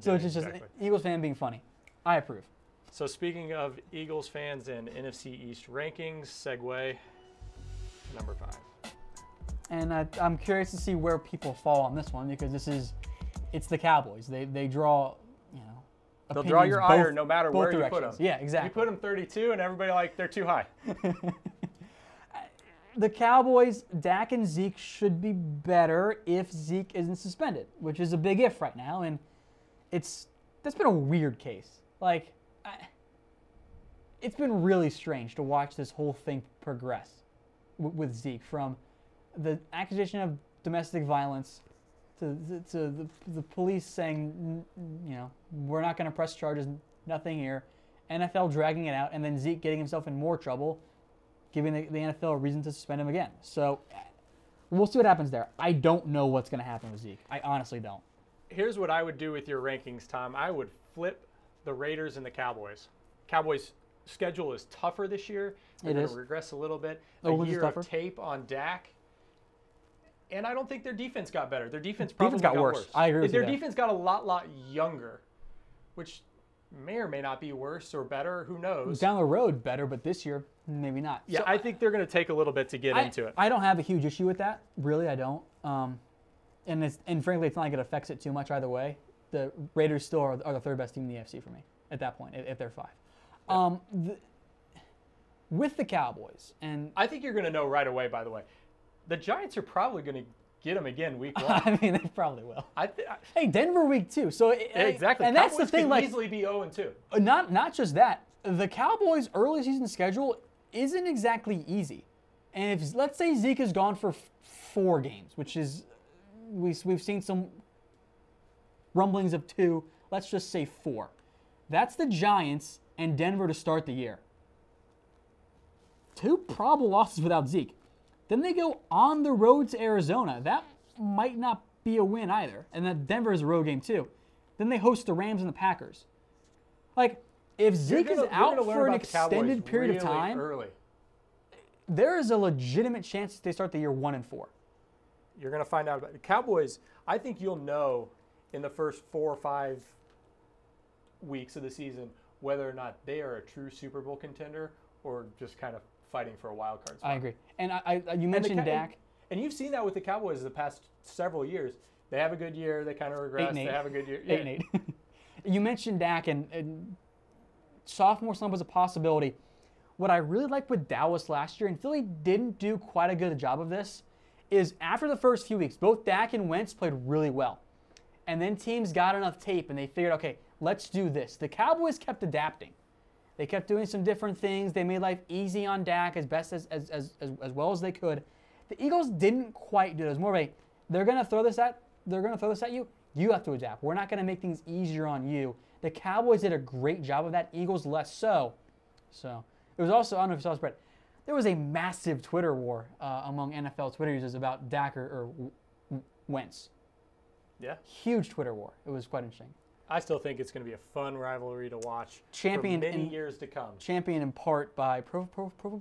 So it's just Eagles fan being funny. I approve. So speaking of Eagles fans and NFC East rankings, segue number 5. And I'm curious to see where people fall on this one because it's the Cowboys. They draw, they'll draw your ire no matter where you put them. Yeah, exactly. You put them 32 and everybody they're too high. The Cowboys, Dak and Zeke should be better if Zeke isn't suspended, which is a big if right now, and that's been a weird case. It's been really strange to watch this whole thing progress with Zeke from the accusation of domestic violence, to the police saying, we're not going to press charges, nothing here, NFL dragging it out, and then Zeke getting himself in more trouble, giving the NFL a reason to suspend him again. So we'll see what happens there. I don't know what's going to happen with Zeke. I honestly don't. Here's what I would do with your rankings, Tom. I would flip the Raiders and the Cowboys. Cowboys' schedule is tougher this year. They're going to regress a little bit. A year of tape on Dak. And I don't think their defense got better. Their defense probably got worse. I agree with you. Their defense got a lot younger, which may or may not be worse or better. Who knows? Down the road, better, but this year, maybe not. Yeah, so I think they're going to take a little bit to get into it. I don't have a huge issue with that. Really, I don't. And frankly, it's not like it affects it too much either way. The Raiders still are the third best team in the AFC for me at that point, if they're 5. Yeah. With the Cowboys, and I think you're going to know right away, by the way. The Giants are probably going to get them again week 1. I mean, they probably will. Hey, Denver week 2. So exactly. And Cowboys that's the thing. Could easily be 0-2. Not just that. The Cowboys' early season schedule isn't exactly easy. And if let's say Zeke is gone for 4 games, which is we've seen some rumblings of 2. Let's just say 4. That's the Giants and Denver to start the year. 2 probable losses without Zeke. Then they go on the road to Arizona. That might not be a win either. And then Denver is a road game too. Then they host the Rams and the Packers. Like, if Zeke is out for an extended period of time, there is a legitimate chance that they start the year 1-4. You're going to find out about the Cowboys. I think you'll know in the first 4 or 5 weeks of the season whether or not they are a true Super Bowl contender or just kind of fighting for a wild card spot. I agree. And you mentioned Dak. And you've seen that with the Cowboys the past several years. They have a good year. They kind of regress. They have a good year. 8-8. You mentioned Dak, and sophomore slump was a possibility. What I really liked with Dallas last year, and Philly didn't do quite a good job of this, is after the first few weeks, both Dak and Wentz played really well. And then teams got enough tape, and they figured, okay, let's do this. The Cowboys kept adapting. They kept doing some different things. They made life easy on Dak as best as well as they could. The Eagles didn't quite do it. It was more of a, they're going to throw this at you. You have to adapt. We're not going to make things easier on you. The Cowboys did a great job of that. Eagles less so. So it was also, I don't know if you saw this, Brett, there was a massive Twitter war among NFL Twitter users about Dak or Wentz. Yeah. Huge Twitter war. It was quite interesting. I still think it's going to be a fun rivalry to watch for many years to come. Championed in part by Pro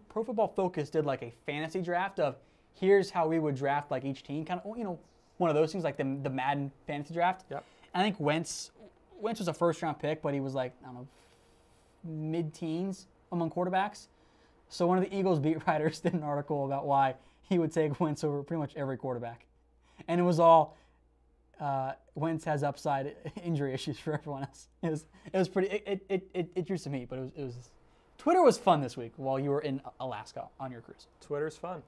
Football Focus did like a fantasy draft of here's how we would draft like each team, kind of, one of those things like the Madden fantasy draft. Yep. I think Wentz was a first round pick, but he was like, I don't know, mid-teens among quarterbacks. So one of the Eagles beat writers did an article about why he would take Wentz over pretty much every quarterback. And it was all Wentz has upside injury issues for everyone else. It was pretty. It drew some heat, but it was. Twitter was fun this week while you were in Alaska on your cruise. Twitter's fun.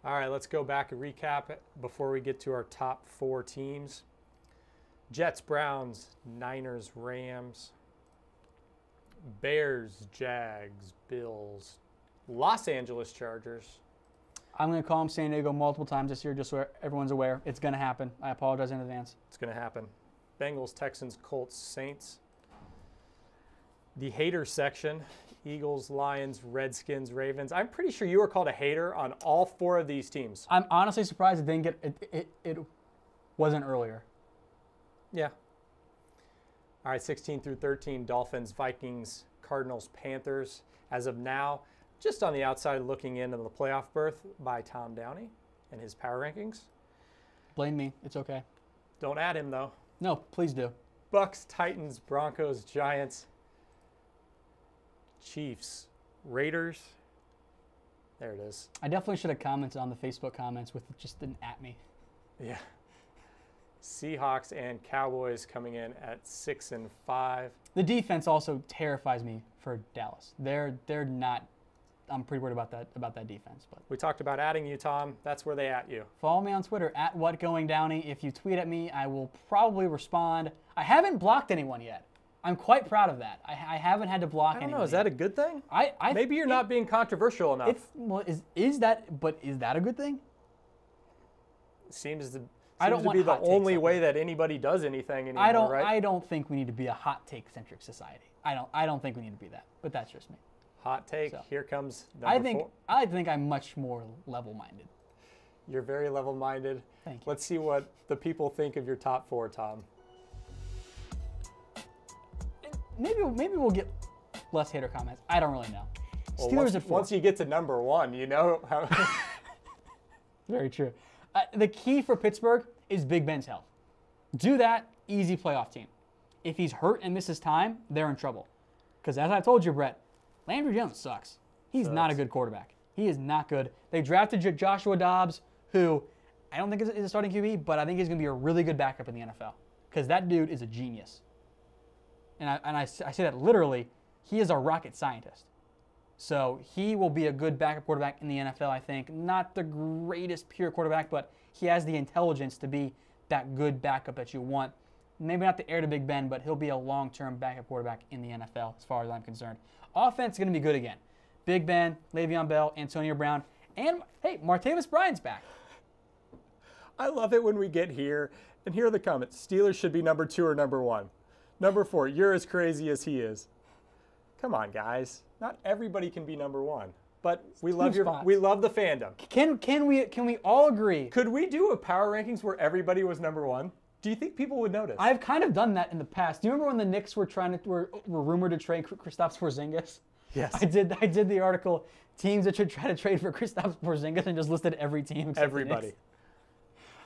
All right, let's go back and recap before we get to our top 4 teams. Jets, Browns, Niners, Rams, Bears, Jags, Bills, Los Angeles Chargers. I'm going to call him San Diego multiple times this year just so everyone's aware. It's going to happen. I apologize in advance. It's going to happen. Bengals, Texans, Colts, Saints. The hater section, Eagles, Lions, Redskins, Ravens. I'm pretty sure you were called a hater on all 4 of these teams. I'm honestly surprised it didn't get it wasn't earlier. Yeah. All right, 16 through 13, Dolphins, Vikings, Cardinals, Panthers. As of now, just on the outside looking into the playoff berth by Tom Downey and his power rankings. Blame me. It's okay. Don't add him, though. No, please do. Bucks, Titans, Broncos, Giants, Chiefs, Raiders. There it is. I definitely should have commented on the Facebook comments with just an at me. Yeah. Seahawks and Cowboys coming in at 6 and 5. The defense also terrifies me for Dallas. They're not. I'm pretty worried about that defense. But we talked about adding you, Tom. That's where they at you. Follow me on Twitter at @WhatGoingDowney. If you tweet at me, I will probably respond. I haven't blocked anyone yet. I'm quite proud of that. I haven't had to block anyone. I don't know. Is that a good thing? Maybe you're not being controversial enough. Is that a good thing? seems to I don't seems to want be the hot takes only up way here. that anybody does anything anymore, right? I don't think we need to be a hot take centric society. I don't think we need to be that. But that's just me. Hot take. So. Here comes number 4. I think I'm much more level minded. You're very level-minded. Thank you. Let's see what the people think of your top 4, Tom. Maybe we'll get less hater comments. I don't really know. Well, Steelers at 4. Once you get to number 1, you know how. Very true. The key for Pittsburgh is Big Ben's health. Do that, easy playoff team. If he's hurt and misses time, they're in trouble. Because as I told you, Brett, Landry Jones sucks. He's not a good quarterback. He is not good. They drafted Joshua Dobbs, who I don't think is a starting QB, but I think he's going to be a really good backup in the NFL. Because that dude is a genius. And I say that literally. He is a rocket scientist. So he will be a good backup quarterback in the NFL, I think. Not the greatest pure quarterback, but he has the intelligence to be that good backup that you want. Maybe not the heir to Big Ben, but he'll be a long-term backup quarterback in the NFL as far as I'm concerned. Offense is going to be good again. Big Ben, Le'Veon Bell, Antonio Brown, and, hey, Martavis Bryant's back. I love it when we get here, and here are the comments. Steelers should be number 2 or number 1. Number 4, you're as crazy as he is. Come on, guys. Not everybody can be number 1, but we love we love the fandom. Can we all agree? Could we do a power rankings where everybody was number 1? Do you think people would notice? I've kind of done that in the past. Do you remember when the Knicks were were rumored to trade Kristaps Porzingis? Yes. I did the article, teams that should try to trade for Kristaps Porzingis, and just listed every team except Everybody. the Knicks.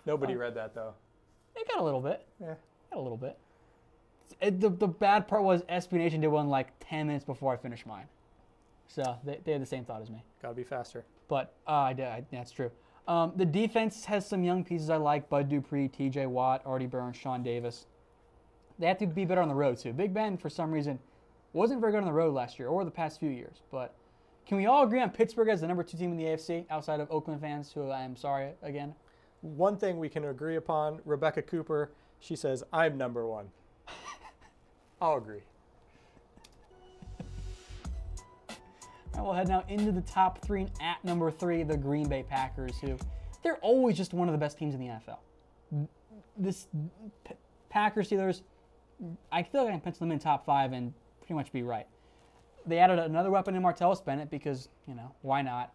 Nobody read that though. They got a little bit. Yeah. Got a little bit. The bad part was SB Nation did one like 10 minutes before I finished mine. So they had the same thought as me. Gotta be faster. But that's true. The defense has some young pieces I like. Bud Dupree, TJ Watt, Artie Burns, Sean Davis. They have to be better on the road too. Big Ben, for some reason, wasn't very good on the road last year or the past few years. But can we all agree on Pittsburgh as the number 2 team in the AFC outside of Oakland fans, who I am sorry again? One thing we can agree upon, Rebecca Cooper, she says, I'm number 1. I'll agree. All right, we'll head now into the top 3, and at number 3, the Green Bay Packers, who they're always just one of the best teams in the NFL. This Packers Steelers, I feel like I can pencil them in top 5 and pretty much be right. They added another weapon in Martellus Bennett because, why not?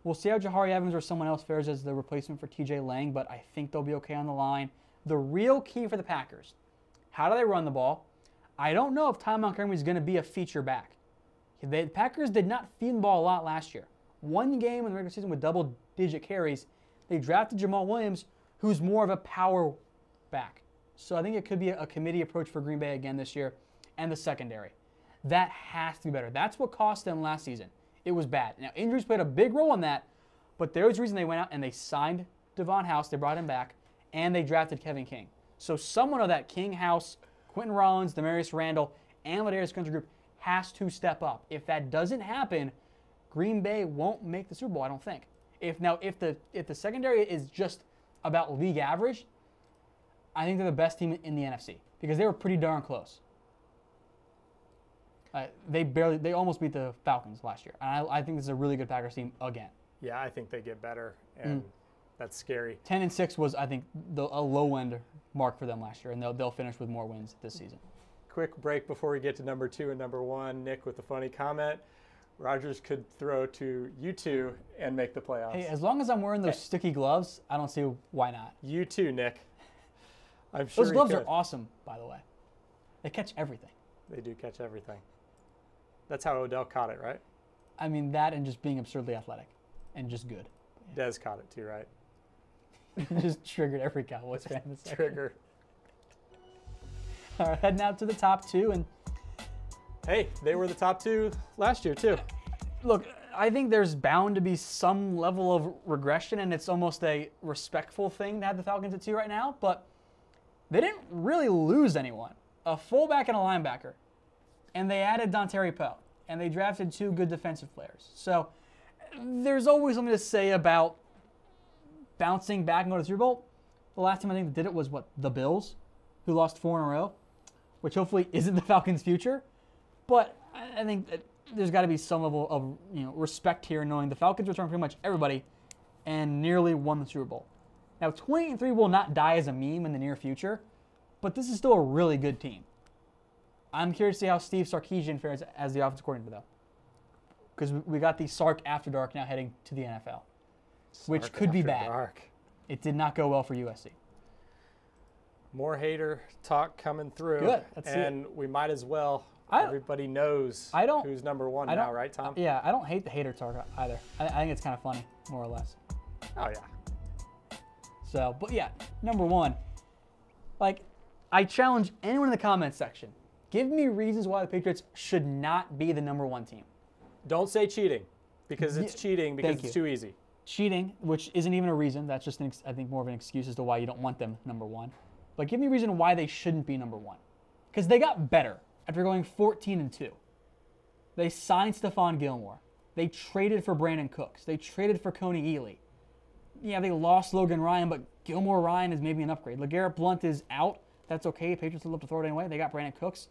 We'll see how Jahari Evans or someone else fares as the replacement for TJ Lang, but I think they'll be okay on the line. The real key for the Packers, how do they run the ball? I don't know if Ty Montgomery is going to be a feature back. The Packers did not feed the ball a lot last year. One game in the regular season with double-digit carries. They drafted Jamal Williams, who's more of a power back. So I think it could be a committee approach for Green Bay again this year. And the secondary. That has to be better. That's what cost them last season. It was bad. Now, injuries played a big role in that, but there was a reason they went out and they signed Devon House. They brought him back, and they drafted Kevin King. So someone of that King House, Quentin Rollins, Demarius Randall, and Ladarius Gunsler group has to step up. If that doesn't happen, Green Bay won't make the Super Bowl, I don't think. If the secondary is just about league average, I think they're the best team in the NFC because they were pretty darn close. They almost beat the Falcons last year. And I think this is a really good Packers team again. Yeah, I think they get better, and that's scary. 10-6 was, I think, a low-end mark for them last year, and they'll finish with more wins this season. Quick break before we get to number 2 and number 1. Nick with a funny comment. Rodgers could throw to you 2 and make the playoffs. Hey, as long as I'm wearing those sticky gloves, I don't see why not. You too, Nick. I'm sure those gloves are awesome, by the way. They catch everything. They do catch everything. That's how Odell caught it, right? I mean, that and just being absurdly athletic and just good. Dez caught it too, right? Just triggered every Cowboys fan. Trigger. All right, heading out to the top 2. And hey, they were the top 2 last year too. Look, I think there's bound to be some level of regression, and it's almost a respectful thing to have the Falcons at 2 right now, but they didn't really lose anyone. A fullback and a linebacker. And they added Dontari Poe. And they drafted 2 good defensive players. So there's always something to say about bouncing back and going to the Super Bowl. The last time I think they did it was, the Bills, who lost 4 in a row, which hopefully isn't the Falcons' future. But I think that there's got to be some level of respect here, knowing the Falcons returned pretty much everybody and nearly won the Super Bowl. Now, 28-3 will not die as a meme in the near future, but this is still a really good team. I'm curious to see how Steve Sarkisian fares as the offensive coordinator, though, because we got the Sark After Dark now heading to the NFL, which Sark could be After bad. Dark. It did not go well for USC. More hater talk coming through. Good. Let's see and we might as well. Everybody knows who's number one now, right, Tom? Yeah, I don't hate the hater talk either. I think it's kind of funny, more or less. Oh, yeah. So, but yeah, number one. Like, I challenge anyone in the comments section. Give me reasons why the Patriots should not be the number one team. Don't say cheating, because it's cheating because it's too easy. Cheating, which isn't even a reason. That's just, I think, more of an excuse as to why you don't want them number one. But give me a reason why they shouldn't be number one. Because they got better after going 14-2. They signed Stephon Gilmore. They traded for Brandon Cooks. They traded for Coney Ealy. Yeah, they lost Logan Ryan, but Gilmore Ryan is maybe an upgrade. LeGarrette Blount is out. That's okay. Patriots would love to throw it anyway. They got Brandon Cooks.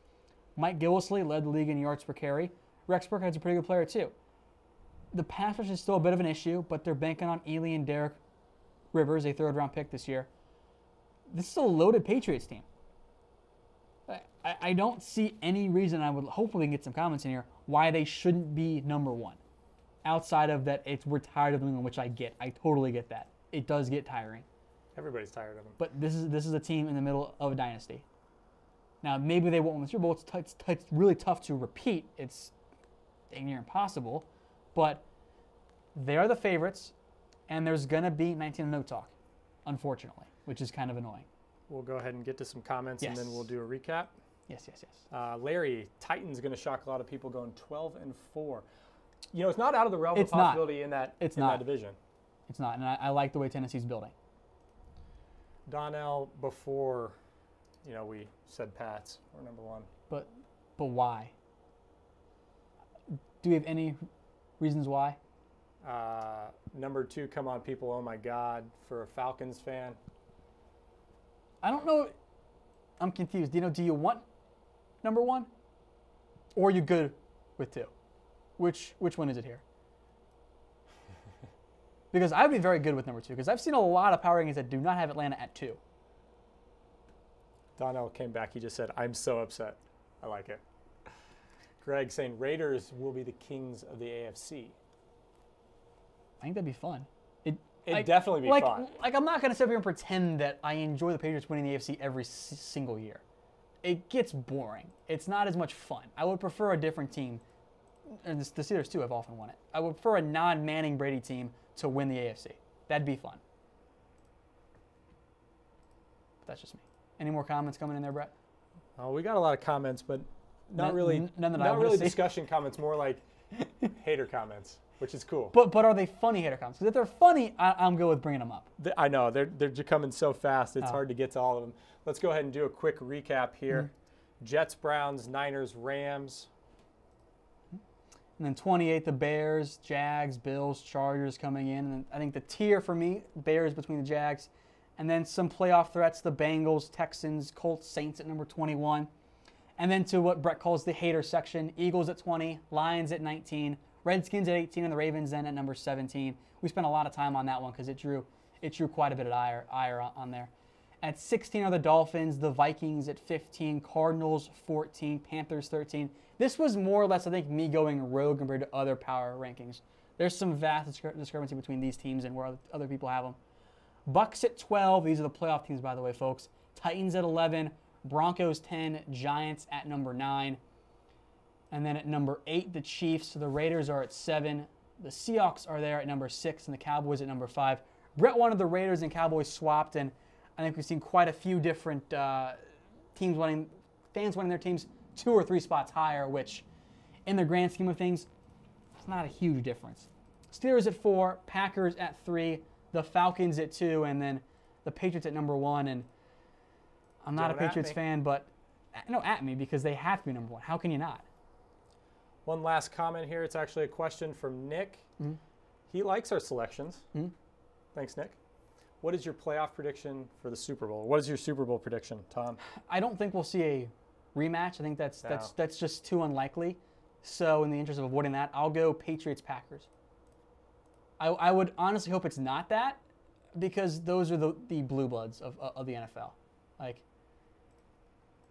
Mike Gillislee led the league in yards per carry. Rex Burkhead's a pretty good player, too. The pass rush is still a bit of an issue, but they're banking on Ealy and Derek Rivers, a third-round pick this year. This is a loaded Patriots team. I don't see any reason, I would hopefully get some comments in here, why they shouldn't be number one. Outside of that, we're tired of New England, which I get. I totally get that. It does get tiring. Everybody's tired of them. But this is a team in the middle of a dynasty. Now, maybe they won't win the Super Bowl. It's really tough to repeat. It's dang near impossible. But they are the favorites, and there's going to be 19-0 talk, unfortunately, which is kind of annoying. We'll go ahead and get to some comments, and then we'll do a recap. Yes. Larry, Titans going to shock a lot of people going 12-4. You know, it's not out of the realm of possibility in that division. It's not, and I like the way Tennessee's building. Donnell, before, we said Pats were number one. But why? Do we have any reasons why? Number two, come on, people, oh my God, for a Falcons fan. I don't know. I'm confused. Do you want number one? Or are you good with two? Which one is it here? Because I would be very good with number two, because I've seen a lot of power rankings that do not have Atlanta at two. Donnell came back. He just said, I'm so upset. I like it. Greg saying Raiders will be the kings of the AFC. I think that'd be fun. It'd definitely be fun. Like, I'm not going to sit here and pretend that I enjoy the Patriots winning the AFC every single year. It gets boring. It's not as much fun. I would prefer a different team. And the Steelers, too, have often won it. I would prefer a non-Manning Brady team to win the AFC. That'd be fun. But that's just me. Any more comments coming in there, Brett? Oh, we got a lot of comments, but not really discussion comments, more like hater comments, which is cool. But are they funny hater comments? Because if they're funny, I'm good with bringing them up. I know. They're coming so fast, it's hard to get to all of them. Let's go ahead and do a quick recap here. Jets, Browns, Niners, Rams. And then 28, the Bears, Jags, Bills, Chargers coming in. And I think the tier for me, Bears between the Jags. And then some playoff threats, the Bengals, Texans, Colts, Saints at number 21. And then to what Brett calls the hater section, Eagles at 20, Lions at 19, Redskins at 18, and the Ravens then at number 17. We spent a lot of time on that one because it drew quite a bit of ire on there. At 16 are the Dolphins, the Vikings at 15, Cardinals 14, Panthers 13. This was more or less, I think, me going rogue compared to other power rankings. There's some vast discrepancy between these teams and where other people have them. Bucks at 12. These are the playoff teams, by the way, folks. Titans at 11, Broncos 10, Giants at number 9. And then at number 8, the Chiefs. The Raiders are at 7. The Seahawks are there at number 6, and the Cowboys at number 5. Brett wanted the Raiders and Cowboys swapped, and I think we've seen quite a few different fans winning their teams 2 or 3 spots higher, which in the grand scheme of things, it's not a huge difference. Steelers at 4, Packers at 3, the Falcons at 2, and then the Patriots at number 1. And I'm not a Patriots fan, but at me, because they have to be number 1. How can you not? One last comment here. It's actually a question from Nick. Mm-hmm. He likes our selections. Mm-hmm. Thanks, Nick. What is your playoff prediction for the Super Bowl? What is your Super Bowl prediction, Tom? I don't think we'll see a rematch. I think that's just too unlikely. So in the interest of avoiding that, I'll go Patriots-Packers. I would honestly hope it's not that. because those are the blue bloods of the NFL. Like,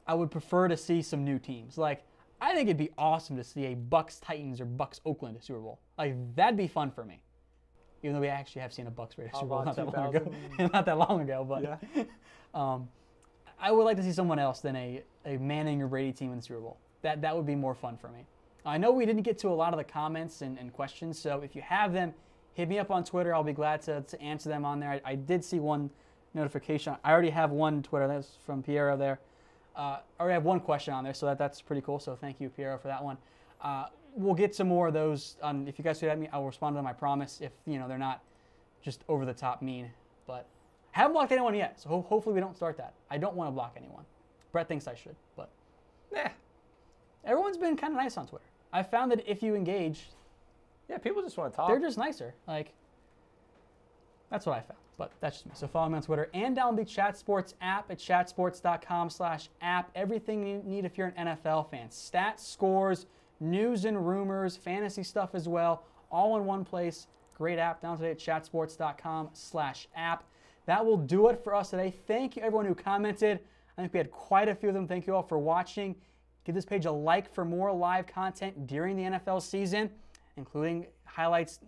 I would prefer to see some new teams. Like, I think it'd be awesome to see a Bucks-Titans or Bucks-Oakland Super Bowl. Like, that'd be fun for me. Even though we actually have seen a Bucks-Raiders Super Bowl not that long ago. Not that long ago, but yeah. I would like to see someone else than a Manning or Brady team in the Super Bowl. That would be more fun for me. I know we didn't get to a lot of the comments and questions, so if you have them, hit me up on Twitter. I'll be glad to answer them on there. I did see one notification. I already have one Twitter. That's from Piero there. I already have one question on there, so that's pretty cool. So thank you, Piero, for that one. We'll get some more of those. If you guys tweet at me, I'll respond to them, I promise, if they're not just over the top mean. But I haven't blocked anyone yet, so hopefully we don't start that. I don't want to block anyone. Brett thinks I should, but everyone's been kind of nice on Twitter. I found that if you engage, people just want to talk. They're just nicer. Like, that's what I found. But that's just me. So follow me on Twitter and download the Chat Sports app at chatsports.com/app. Everything you need if you're an NFL fan. Stats, scores, news and rumors, fantasy stuff as well, all in one place. Great app. Download today at chatsports.com/app. That will do it for us today. Thank you, everyone who commented. I think we had quite a few of them. Thank you all for watching. Give this page a like for more live content during the NFL season, including highlights,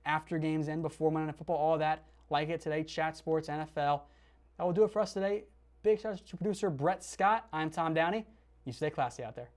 after games and before Monday Night Football, all of that. Like it today, Chat Sports NFL. That will do it for us today. Big shout out to producer Brett Scott. I'm Tom Downey. You stay classy out there.